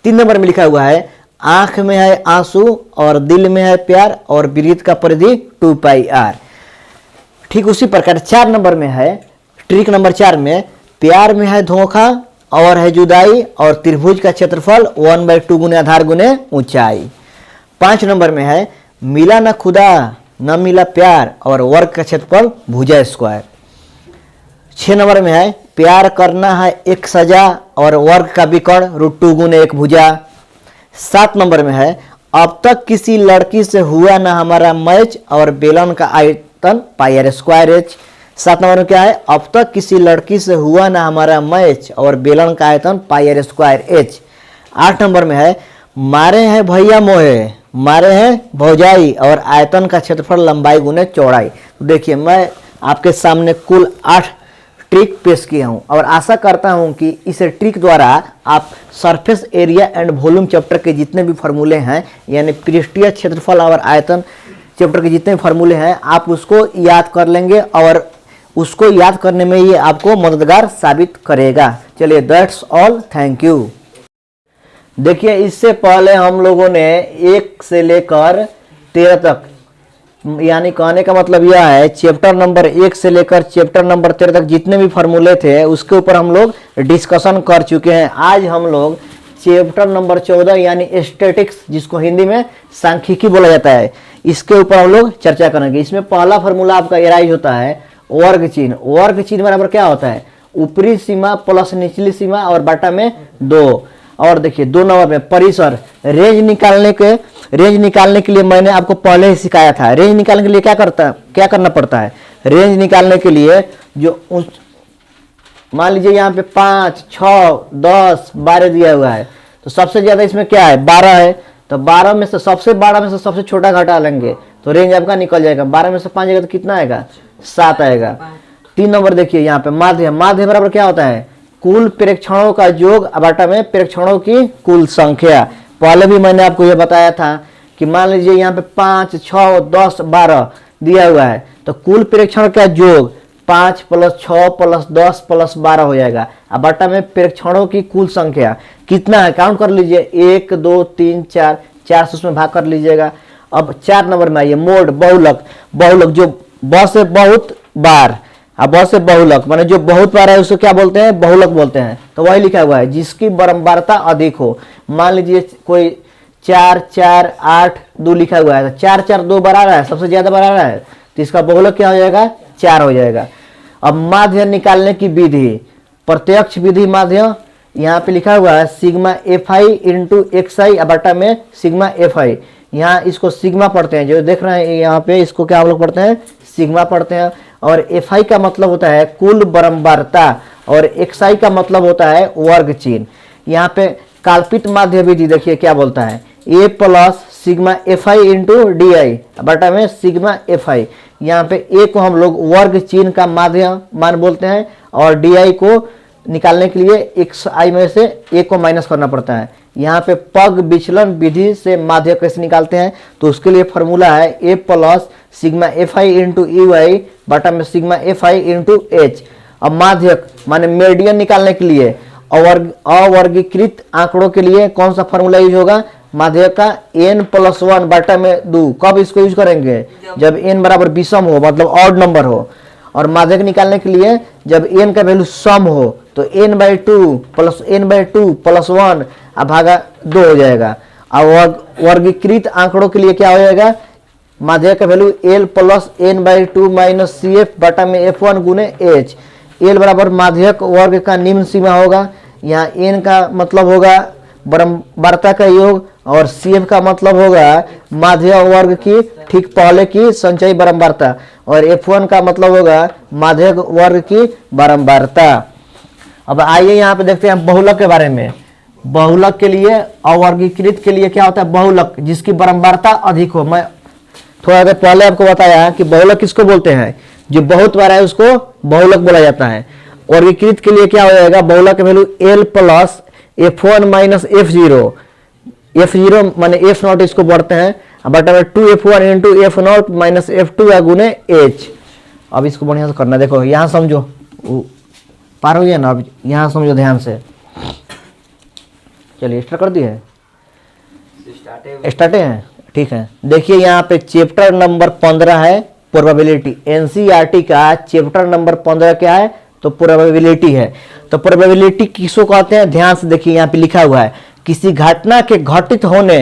3 नंबर में लिखा हुआ है आंख में है आंसू और दिल में है प्यार और वृत्त का परिधि 2 पाई आर। ठीक उसी प्रकार 4 नंबर में है, ट्रिक नंबर 4 में प्यार में है धोखा और है जुदाई और त्रिभुज का क्षेत्रफल 1/2 गुने आधार गुने ऊंचाई। 5 नंबर में है मिला न खुदा न मिला प्यार और वर्ग का क्षेत्रफल भुजा स्क्वायर। 6 नंबर में है प्यार करना है एक सजा और वर्ग का विकर्ण √2 गुने 1 भुजा। 7 नंबर में है अब तक किसी लड़की से हुआ ना हमारा मैच और बेलन का आयतन पाई आर स्क्वायर H। 7 नंबर में क्या है, अब तक किसी लड़की से हुआ ना हमारा मैच और बेलन का आयतन पाई आर स्क्वायर H। 8 नंबर में है मारे हैं भैया मोहे मारे हैं भौजाई और आयतन का क्षेत्रफल लंबाई गुने चौड़ाई। तो देखिए, मैं आपके सामने कुल 8 ट्रिक पेश किया हूं और आशा करता हूं कि इस ट्रिक द्वारा आप surface area and volume chapter के जितने भी फार्मूले हैं, यानी पृष्ठीय क्षेत्रफल और आयतन चैप्टर के जितने भी फार्मूले हैं, आप उसको याद कर लेंगे और उसको याद करने में ये आपको मददगार साबित करेगा। चलिए, दैट्स ऑल, थैंक यू। देखिए, इससे पहले हम लोगों ने 1 से लेकर 13 तक, यानी कहने का मतलब यह है चैप्टर नंबर 1 से लेकर चैप्टर नंबर 13 तक जितने भी फार्मूले थे उसके ऊपर हम लोग डिस्कशन कर चुके हैं। आज हम लोग चैप्टर नंबर 14 यानी स्टैटिक्स, जिसको हिंदी में सांख्यिकी बोला जाता है, इसके ऊपर हम लोग चर्चा करेंगे। इसमें पहला फार्मूला आपका एराइज होता है वर्ग चिन्ह। वर्ग चिन्ह बराबर क्या होता है, ऊपरी सीमा प्लस निचली सीमा और बटा में 2। और देखिए 2 नंबर में परिसर, रेंज निकालने के लिए मैंने आपको पहले ही सिखाया था। रेंज निकालने के लिए क्या करना पड़ता है, रेंज निकालने के लिए जो मान लीजिए यहाँ पे 5, 6, 10, 12 दिया हुआ है, तो सबसे ज्यादा इसमें क्या है 12 है, तो 12 में से सबसे छोटा घटा लेंगे तो रेंज आपका निकल जाएगा। 12 में से 5 जाएगा तो कितना आएगा 7 आएगा। 3 नंबर देखिए यहाँ पे माध्य, माध्य बराबर क्या होता है कुल प्रेक्षणों का योग बटा में प्रेक्षणों की कुल संख्या। पहले भी मैंने आपको यह बताया था कि मान लीजिए यहाँ पे 5, 6, 10, 12 दिया हुआ है, तो कुल प्रेक्षण का योग 5 + 6 + 10 + 12 हो जाएगा। अब बटा में प्रेक्षणों की कुल संख्या कितना है काउंट कर लीजिए 1, 2, 3, 4, 4 से उसमें भाग कर लीजिएगा। अब 4 नंबर में आइए मोड बहुलक, बहुलक जो बहुत से बहुत बार, अब बहुत से बहुलक माने जो बहुत बार है उसको क्या बोलते हैं बहुलक बोलते हैं। तो वही लिखा हुआ है जिसकी बारंबारता अधिक हो। मान लीजिए कोई 4, 4, 8, 2 लिखा हुआ है, 4, 4, 2 बार आ रहा है, सबसे ज्यादा बार आ रहा है, तो इसका बहुलक क्या हो जाएगा 4 हो जाएगा। अब माध्य निकालने की विधि, प्रत्यक्ष विधि माध्य यहाँ पे लिखा हुआ है सिग्मा fi × xi बटा में सिग्मा fi। यहाँ इसको सिग्मा पढ़ते हैं, जो देख रहे हैं यहाँ पे इसको क्या हम लोग पढ़ते हैं सिग्मा पढ़ते हैं। और fi का मतलब होता है कुल बारंबारता और xi का मतलब होता है वर्ग चिन्ह। यहाँ पे काल्पित माध्य विधि देखिए क्या बोलता है a + सिग्मा fi × di बटा में सिग्मा fi। यहाँ पे a को हम लोग वर्ग चिन्ह का माध्य मान बोलते हैं और di को निकालने के लिए xi में से a को माइनस करना पड़ता है। यहाँ पे पग विचलन विधि से माध्य कैसे निकालते हैं, तो उसके लिए फॉर्मूला है a + सिग्मा fi × ey बटा में सिग्मा fi × h। अब माध्यक माने मेडियन निकालने के लिए अवर्गीकृत आंकड़ों के लिए कौन सा फॉर्मूला यूज होगा माध्यक का n + 1 बटा में 2। कब इसको यूज करेंगे जब n बराबर विषम हो मतलब ऑड नंबर हो। और माध्यक निकालने के लिए जब n का वैल्यू सम हो तो n/2 + n/2 + 1 भागा 2 हो जाएगा। अब वर्गीकृत आंकड़ों के लिए क्या हो जाएगा माध्यक का वैल्यू l + n/2 - cf बटा में f1 × h। l बराबर माध्यक वर्ग का निम्न सीमा होगा, यहाँ n का मतलब होगा बारंबारता का योग और cf का मतलब होगा माध्य वर्ग की ठीक पहले की संचयी बारंबारता और f1 का मतलब होगा माध्यक वर्ग की बारंबारता। अब आइए यहाँ पे देखते हैं बहुलक के बारे में। बहुलक के लिए अवर्गीकृत के लिए क्या होता है बहुलक जिसकी बारंबारता अधिक हो। मैं थोड़ा देर पहले आपको बताया कि बहुलक किसको बोलते हैं जो बहुत बार है उसको बहुलक बोला जाता है। वर्गीकृत के लिए क्या हो जाएगा बहुलक value l + f1 - f0, f0 माने f0 इसको बढ़ते हैं बटा में 2f1 × f0 - f2 × h। अब इसको बढ़िया से करना, देखो यहाँ समझो पार हो गया ना। अब यहाँ समझो ध्यान से, चलिए स्टार्ट कर दिए स्टार्ट है ठीक है। देखिए यहाँ पे चैप्टर नंबर 15 है प्रोबेबिलिटी। एनसीईआरटी का चैप्टर नंबर 15 क्या है तो प्रोबेबिलिटी है। तो प्रोबेबिलिटी किसको कहते हैं ध्यान से देखिए यहाँ पे लिखा हुआ है किसी घटना के घटित होने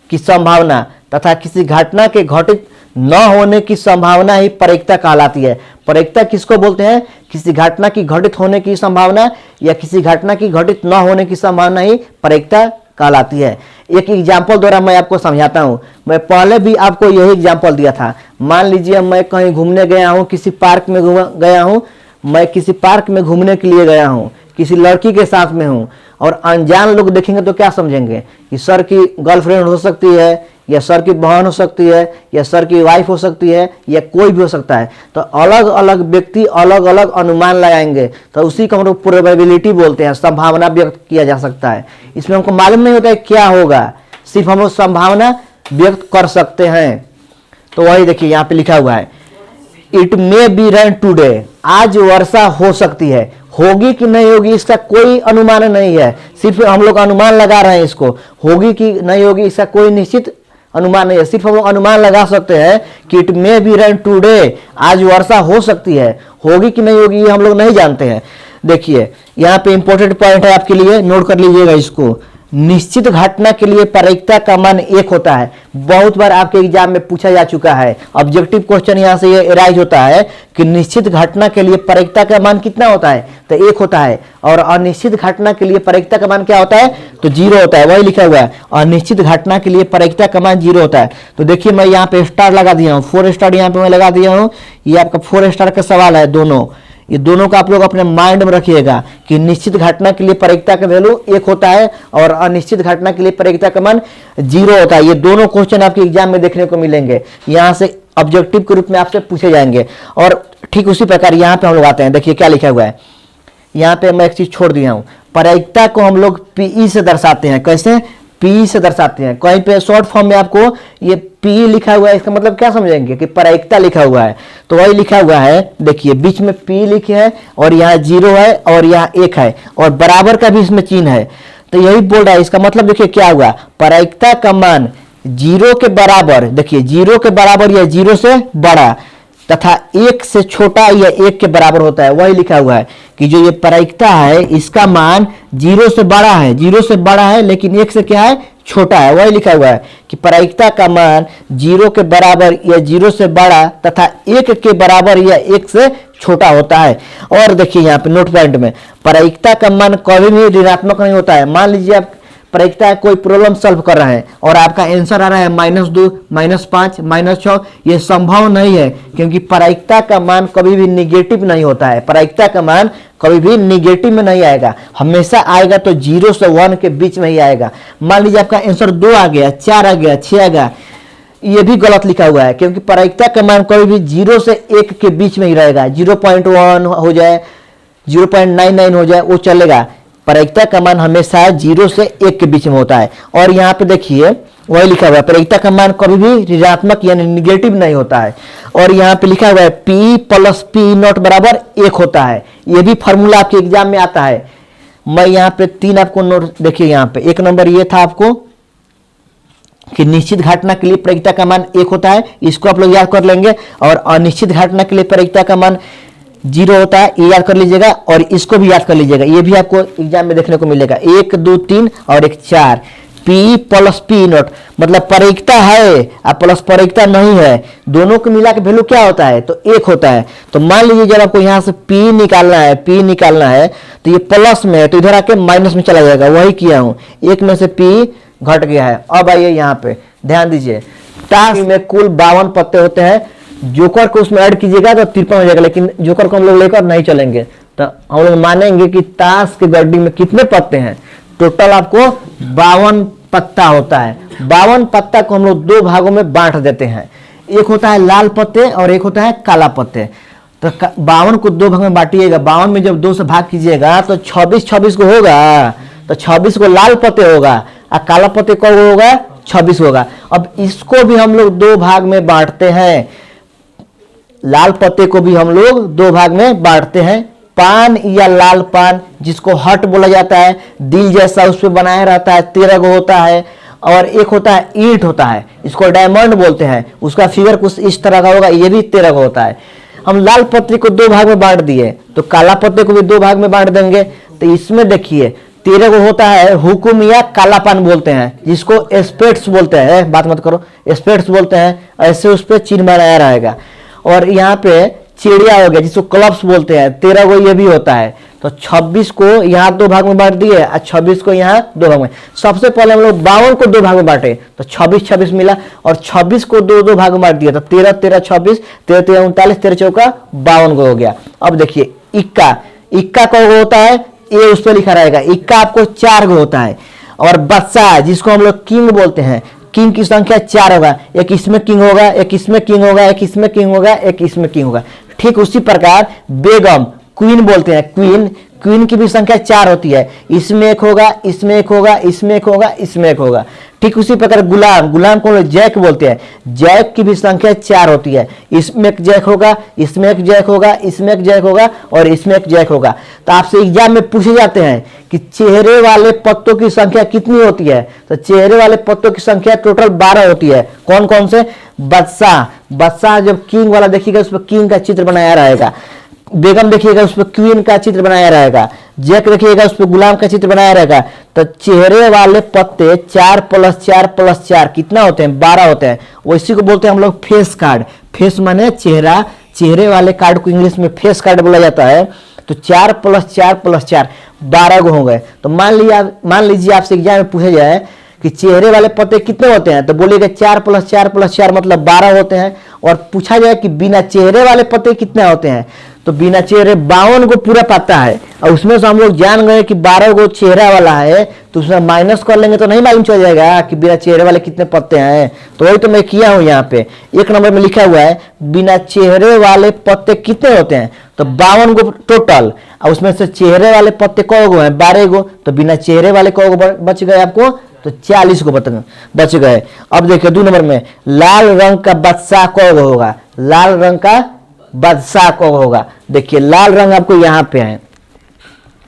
की संभावना तथा किसी घटना के घटित न होने की संभावना ही प्रायिकता कहलाती है। प्रायिकता किसको बोलते हैं किसी घटना की घटित होने की संभावना या किसी घटना की घटित न होने की संभावना ही प्रायिकता कहलाती है। एक एग्जाम्पल द्वारा मैं आपको समझाता हूँ। मैं पहले भी आपको यही एग्जाम्पल दिया था। मान लीजिए मैं कहीं घूमने गया हूँ, किसी पार्क में गया हूँ, मैं किसी पार्क में घूमने के लिए गया हूँ, किसी लड़की के साथ में हूँ और अनजान लोग देखेंगे तो क्या समझेंगे कि सर की गर्लफ्रेंड हो सकती है या सर की बहन हो सकती है या सर की वाइफ हो सकती है या कोई भी हो सकता है। तो अलग अलग व्यक्ति अलग अलग अनुमान लगाएंगे, तो उसी को हम लोग प्रोबेबिलिटी बोलते हैं, संभावना व्यक्त किया जा सकता है। इसमें हमको मालूम नहीं होता है क्या होगा, सिर्फ हम लोग संभावना व्यक्त कर सकते हैं। तो वही देखिए यहाँ पे लिखा हुआ है it may be rain today, आज वर्षा हो सकती है। होगी कि नहीं होगी इसका कोई अनुमान नहीं है, सिर्फ हम लोग अनुमान लगा रहे हैं। इसको होगी कि नहीं होगी इसका कोई निश्चित अनुमान नहीं है, सिर्फ हम लोग अनुमान लगा सकते हैं कि it may be rain today, आज वर्षा हो सकती है। होगी कि नहीं होगी ये हम लोग नहीं जानते हैं। देखिए यहाँ पे इंपॉर्टेंट पॉइंट है आपके लिए, नोट कर लीजिएगा इसको। निश्चित घटना के लिए प्रायिकता का मान 1 होता है। बहुत बार आपके एग्जाम में पूछा जा चुका है, ऑब्जेक्टिव क्वेश्चन यहाँ से ये एराइज होता है कि निश्चित घटना के लिए प्रायिकता का मान कितना होता है तो 1 होता है और अनिश्चित घटना के लिए प्रायिकता का मान क्या होता है तो 0 होता है। वही लिखा हुआ है अनिश्चित घटना के लिए प्रायिकता का मान 0 होता है। तो देखिए मैं यहाँ पे स्टार लगा दिया हूँ, 4 स्टार यहाँ पे मैं लगा दिया हूँ। ये आपका 4 स्टार का सवाल है दोनों। ये दोनों का आप लोग अपने माइंड में रखिएगा कि निश्चित घटना के लिए प्रायिकता का वैल्यू 1 होता है और अनिश्चित घटना के लिए प्रायिकता का मान 0 होता है। ये दोनों क्वेश्चन आपके एग्जाम में देखने को मिलेंगे, यहाँ से ऑब्जेक्टिव के रूप में आपसे पूछे जाएंगे। और ठीक उसी प्रकार यहाँ पे हम लोग आते हैं, देखिए क्या लिखा हुआ है, यहाँ पे मैं एक चीज छोड़ दिया हूँ, प्रायिकता को हम लोग पीई से दर्शाते हैं। कैसे? पी से दर्शाते हैं। कहीं पे शॉर्ट फॉर्म में आपको ये पी लिखा हुआ है, इसका मतलब क्या समझेंगे कि प्रायिकता लिखा हुआ है, तो वही लिखा हुआ है, देखिए बीच में पी लिखे है और यहाँ 0 है और यहाँ 1 है और बराबर का भी इसमें चिन्ह है, तो यही बोल रहा है। इसका मतलब देखिए क्या हुआ, प्रायिकता का मान 0 के बराबर, देखिए 0 के बराबर या 0 से बड़ा तथा 1 से छोटा या 1 के बराबर होता है। वही लिखा हुआ है कि जो ये प्रायिकता है इसका मान 0 से बड़ा है, 0 से बड़ा है लेकिन 1 से क्या है, छोटा है। वही लिखा हुआ है कि प्रायिकता का मान 0 के बराबर या 0 से बड़ा तथा 1 के बराबर या 1 से छोटा होता है। और देखिए यहाँ पे नोट पॉइंट में, प्रायिकता का मान कभी भी ऋणात्मक नहीं होता है। मान लीजिए आप प्रायिकता कोई प्रॉब्लम सॉल्व कर रहे हैं और आपका आंसर आ रहा है -2, -5, -6, ये संभव नहीं है क्योंकि प्रायिकता का मान कभी भी निगेटिव नहीं होता है। प्रायिकता का मान कभी भी निगेटिव में नहीं आएगा, हमेशा आएगा तो 0 से 1 के बीच में ही आएगा। मान लीजिए आपका आंसर 2 आ गया, 4 आ गया, 6 आ गया, ये भी गलत लिखा हुआ है क्योंकि प्रायिकता का मान कभी भी 0 से 1 के बीच में ही रहेगा। 0.1 हो जाए, 0.99 हो जाए, वो चलेगा। प्रायिकता का मान हमेशा 0 से 1 के बीच में होता है। और यहाँ पे देखिए वही लिखा हुआ है, प्रायिकता का मान कभी भी ऋणात्मक यानी निगेटिव नहीं होता है। और यहाँ पे लिखा हुआ है P + P0 बराबर 1 होता है। ये भी फॉर्मूला आपके एग्जाम में आता है। मैं यहाँ पे 3 आपको नोट, देखिए यहाँ पे 1 नंबर ये था आपको कि निश्चित घटना के लिए प्रायिकता का मान 1 होता है, इसको आप लोग याद कर लेंगे। और अनिश्चित घटना के लिए प्रायिकता का मान 0 होता है, ये याद कर लीजिएगा। और इसको भी याद कर लीजिएगा, ये भी आपको एग्जाम में देखने को मिलेगा। 1, 2, 3 और 1, 4। P + P0 मतलब प्रायिकता है और प्लस प्रायिकता नहीं है, दोनों को मिला के वैल्यू क्या होता है, तो 1 होता है। तो मान लीजिए जब आपको यहाँ से P निकालना है, P निकालना है तो ये प्लस में है तो इधर आके माइनस में चला जाएगा। वही किया हूँ, 1 में से P घट गया है। अब आइए यहाँ पे ध्यान दीजिए, ताश में कुल 52 पत्ते होते हैं, जोकर को उसमें ऐड कीजिएगा तो 53 हो जाएगा, लेकिन जोकर को हम लोग लेकर नहीं चलेंगे। तो हम लोग मानेंगे कि ताश के गड्डी में कितने पत्ते हैं, टोटल आपको 52 पत्ता होता है। 52 पत्ता को हम लोग 2 भागों में बांट देते हैं, एक होता है लाल पत्ते और एक होता है काला पत्ते। तो 52 को 2 भाग में बांटिएगा, 52 में जब 2 से भाग कीजिएगा तो 26 को होगा, तो 26 को लाल पत्ते होगा और काला पत्ते को होगा 26 होगा। अब इसको भी हम लोग 2 भाग में बांटते हैं, लाल पत्ते को भी हम लोग 2 भाग में बांटते हैं। पान या लाल पान जिसको हट बोला जाता है, दिल जैसा उस पर बनाया रहता है, 13 गो होता है। और एक होता है ईंट होता है, इसको डायमंड बोलते हैं, उसका फिगर कुछ इस तरह का होगा, ये भी 13 गो होता है। हम लाल पत्ते को 2 भाग में बांट दिए तो काला पत्ते को भी 2 भाग में बांट देंगे। तो इसमें देखिए 13 गो होता है, हुकुम या काला पान बोलते हैं, जिसको स्पेट्स बोलते हैं, बात मत करो, स्पेट्स बोलते हैं, ऐसे उस पर चिन्ह बनाया रहेगा। और यहाँ पे चिड़िया हो गया जिसको क्लब्स बोलते हैं, 13 गो ये भी होता है। तो 26 को यहाँ 2 भाग में बांट दिए और 26 को यहाँ 2 भाग में। सबसे पहले हम लोग 52 को 2 भाग में बांटे तो 26 मिला, और 26 को 2 भाग में बांट दिया तो 13 13 26, 13 13 39, 13 चौका 52 को हो गया। अब देखिए इक्का को होता है, ये उस पर लिखा रहेगा, इक्का आपको 4 गो होता है। और बच्चा जिसको हम लोग किंग बोलते हैं, किंग की संख्या 4 होगा, एक इसमें किंग होगा, एक इसमें किंग होगा, एक इसमें किंग होगा, एक इसमें किंग होगा। ठीक उसी प्रकार बेगम, क्वीन बोलते हैं, क्वीन की भी संख्या 4 होती है, इसमें 1 होगा, इसमें 1 होगा, इसमें 1 होगा, इसमें 1 होगा। ठीक उसी प्रकार गुलाम को जैक बोलते हैं, जैक की भी संख्या 4 होती है, इसमें 1 जैक होगा, इसमें 1 जैक होगा, इसमें 1 जैक होगा और इसमें 1 जैक होगा। तो आपसे एग्जाम में पूछे जाते हैं कि चेहरे वाले पत्तों की संख्या कितनी होती है, तो चेहरे वाले पत्तों की संख्या टोटल 12 होती है। कौन कौन से? बच्चा जब किंग वाला देखिएगा उस पर किंग का चित्र बनाया रहेगा, बेगम देखिएगा उस पर क्वीन का चित्र बनाया रहेगा, जैक देखिएगा उस पर गुलाम का चित्र बनाया रहेगा। तो चेहरे वाले पत्ते 4 + 4 + 4 कितना होते हैं? 12 होते हैं। वैसी को बोलते हैं हम लोग फेस कार्ड। फेस माने चेहरा, चेहरे वाले कार्ड को इंग्लिश में फेस कार्ड बोला जाता है। तो 4 + 4 + 4 12 गो हो गए। तो मान लीजिए आपसे एग्जाम में पूछा जाए कि चेहरे वाले पत्ते कितने होते हैं, तो बोलिएगा 4 + 4 + 4 मतलब 12 होते हैं। और पूछा जाए कि बिना चेहरे वाले पत्ते कितने होते हैं, तो बिना चेहरे 52 को पूरा पत्ता है, और उसमें से हम लोग जान गए कि 12 को चेहरा वाला है, तो उसमें माइनस कर लेंगे तो नहीं मालूम चल जाएगा कि बिना चेहरे वाले कितने पत्ते हैं। तो वही तो मैं किया हूं, यहाँ पे 1 नंबर में लिखा हुआ है बिना चेहरे वाले पत्ते कितने होते हैं, तो 52 को टोटल, और उसमें से चेहरे वाले पत्ते कौ गो हैं, 12 गो, तो बिना चेहरे वाले कौ गो बच गए आपको, तो 40 को बच गए। अब देखिए 2 नंबर में लाल रंग का बादशाह कौ गो होगा, लाल रंग का बादशाह कौ होगा। देखिए लाल रंग आपको यहाँ पे है,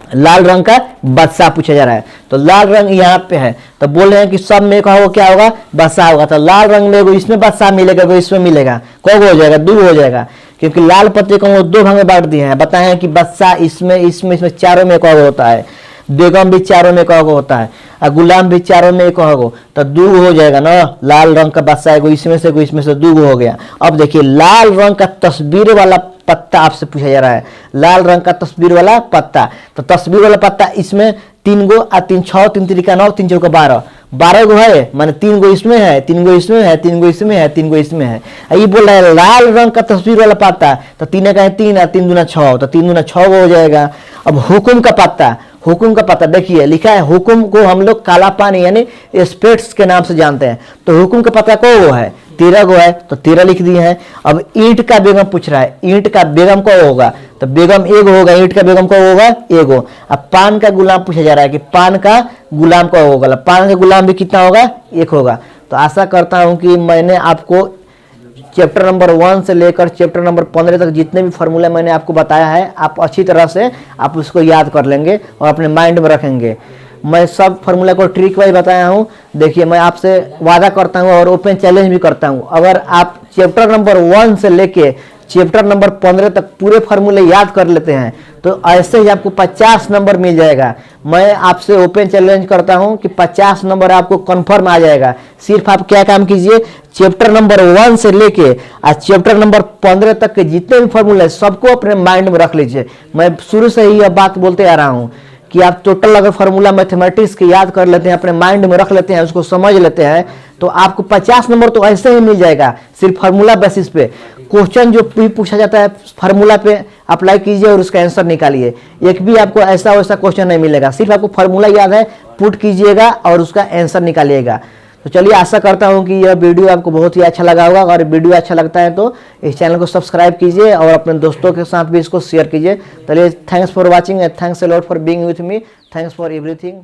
लाल रंग का बादशाह पूछा जा रहा है, तो लाल रंग यहाँ पे है, तो बोल रहे हैं कि सब में का क्या होगा, बादशाह होगा। तो लाल रंग में इसमें बादशाह मिलेगा, इसमें मिलेगा, कौ हो जाएगा, 2 हो जाएगा, क्योंकि लाल पत्ते को 2 भाग में बांट दिए हैं। बताए कि बादशाह इसमें चारों में कौ होता है, बेगम भी चारों में कौ होता है, और गुलाम भी चारों में कौ, तो 2 हो जाएगा ना। लाल रंग का बादशाह इसमें से 2 हो गया। अब देखिए लाल रंग का तस्वीर वाला पत्ता आपसे पूछा जा रहा है, लाल रंग का तस्वीर वाला पत्ता, तो तस्वीर वाला पत्ता इसमें 3 गो, 3 6 3 3 9 3 4 12, 12 गो है, माने 3 गो इसमें है, 3 गो इसमें है, 3 गो इसमें है, 3 गो इसमें है। ये बोल रहा है लाल रंग का तस्वीर वाला पत्ता, तो 3 का 3 और 3 दूना 6, तो 3 दूना 6 गो हो जाएगा। अब हुकुम का पत्ता, हुकुम का पत्ता देखिए लिखा है, हुकुम को हम लोग काला पानी यानी स्पेट्स के नाम से जानते हैं, तो हुकुम का पत्ता को वो है, 13 गो है, तो 13 लिख दिए हैं। अब ईंट का बेगम पूछ रहा है, ईंट का बेगम को होगा, तो बेगम 1 होगा, ईंट का बेगम को होगा 1। अब पान का गुलाम पूछा जा रहा है कि पान का गुलाम को होगा, पान का गुलाम भी कितना होगा, 1 होगा। तो आशा करता हूं कि मैंने आपको चैप्टर नंबर 1 से लेकर चैप्टर नंबर 15 तक जितने भी फार्मूला मैंने आपको बताया है, आप अच्छी तरह से आप उसको याद कर लेंगे और अपने माइंड में रखेंगे। मैं सब फार्मूला को ट्रिक वाइज बताया हूं। देखिए मैं आपसे वादा करता हूं और ओपन चैलेंज भी करता हूं, अगर आप चैप्टर नंबर 1 से लेके चैप्टर नंबर 15 तक पूरे फार्मूले याद कर लेते हैं, तो ऐसे ही आपको 50 नंबर मिल जाएगा। मैं आपसे ओपन चैलेंज करता हूं कि 50 नंबर आपको कंफर्म आ जाएगा। सिर्फ आप क्या काम कीजिए, चैप्टर नंबर 1 से लेके आज चैप्टर नंबर 15 तक के जितने भी फार्मूले सबको अपने माइंड में रख लीजिए। मैं शुरू से ही यह बात बोलते आ रहा हूं कि आप टोटल अगर फार्मूला मैथमेटिक्स के याद कर लेते हैं, अपने माइंड में रख लेते हैं, उसको समझ लेते हैं, तो आपको 50 नंबर तो ऐसे ही मिल जाएगा सिर्फ फार्मूला बेसिस पे। क्वेश्चन जो भी पूछा जाता है फार्मूला पे अप्लाई कीजिए और उसका आंसर निकालिए, एक भी आपको ऐसा वैसा क्वेश्चन नहीं मिलेगा। सिर्फ आपको फार्मूला याद है, पुट कीजिएगा और उसका आंसर निकालिएगा। तो चलिए आशा करता हूं कि यह वीडियो आपको बहुत ही अच्छा लगा होगा। अगर वीडियो अच्छा लगता है तो इस चैनल को सब्सक्राइब कीजिए और अपने दोस्तों के साथ भी इसको शेयर कीजिए। चलिए thanks for watching and thanks a lot for being with me. Thanks for everything.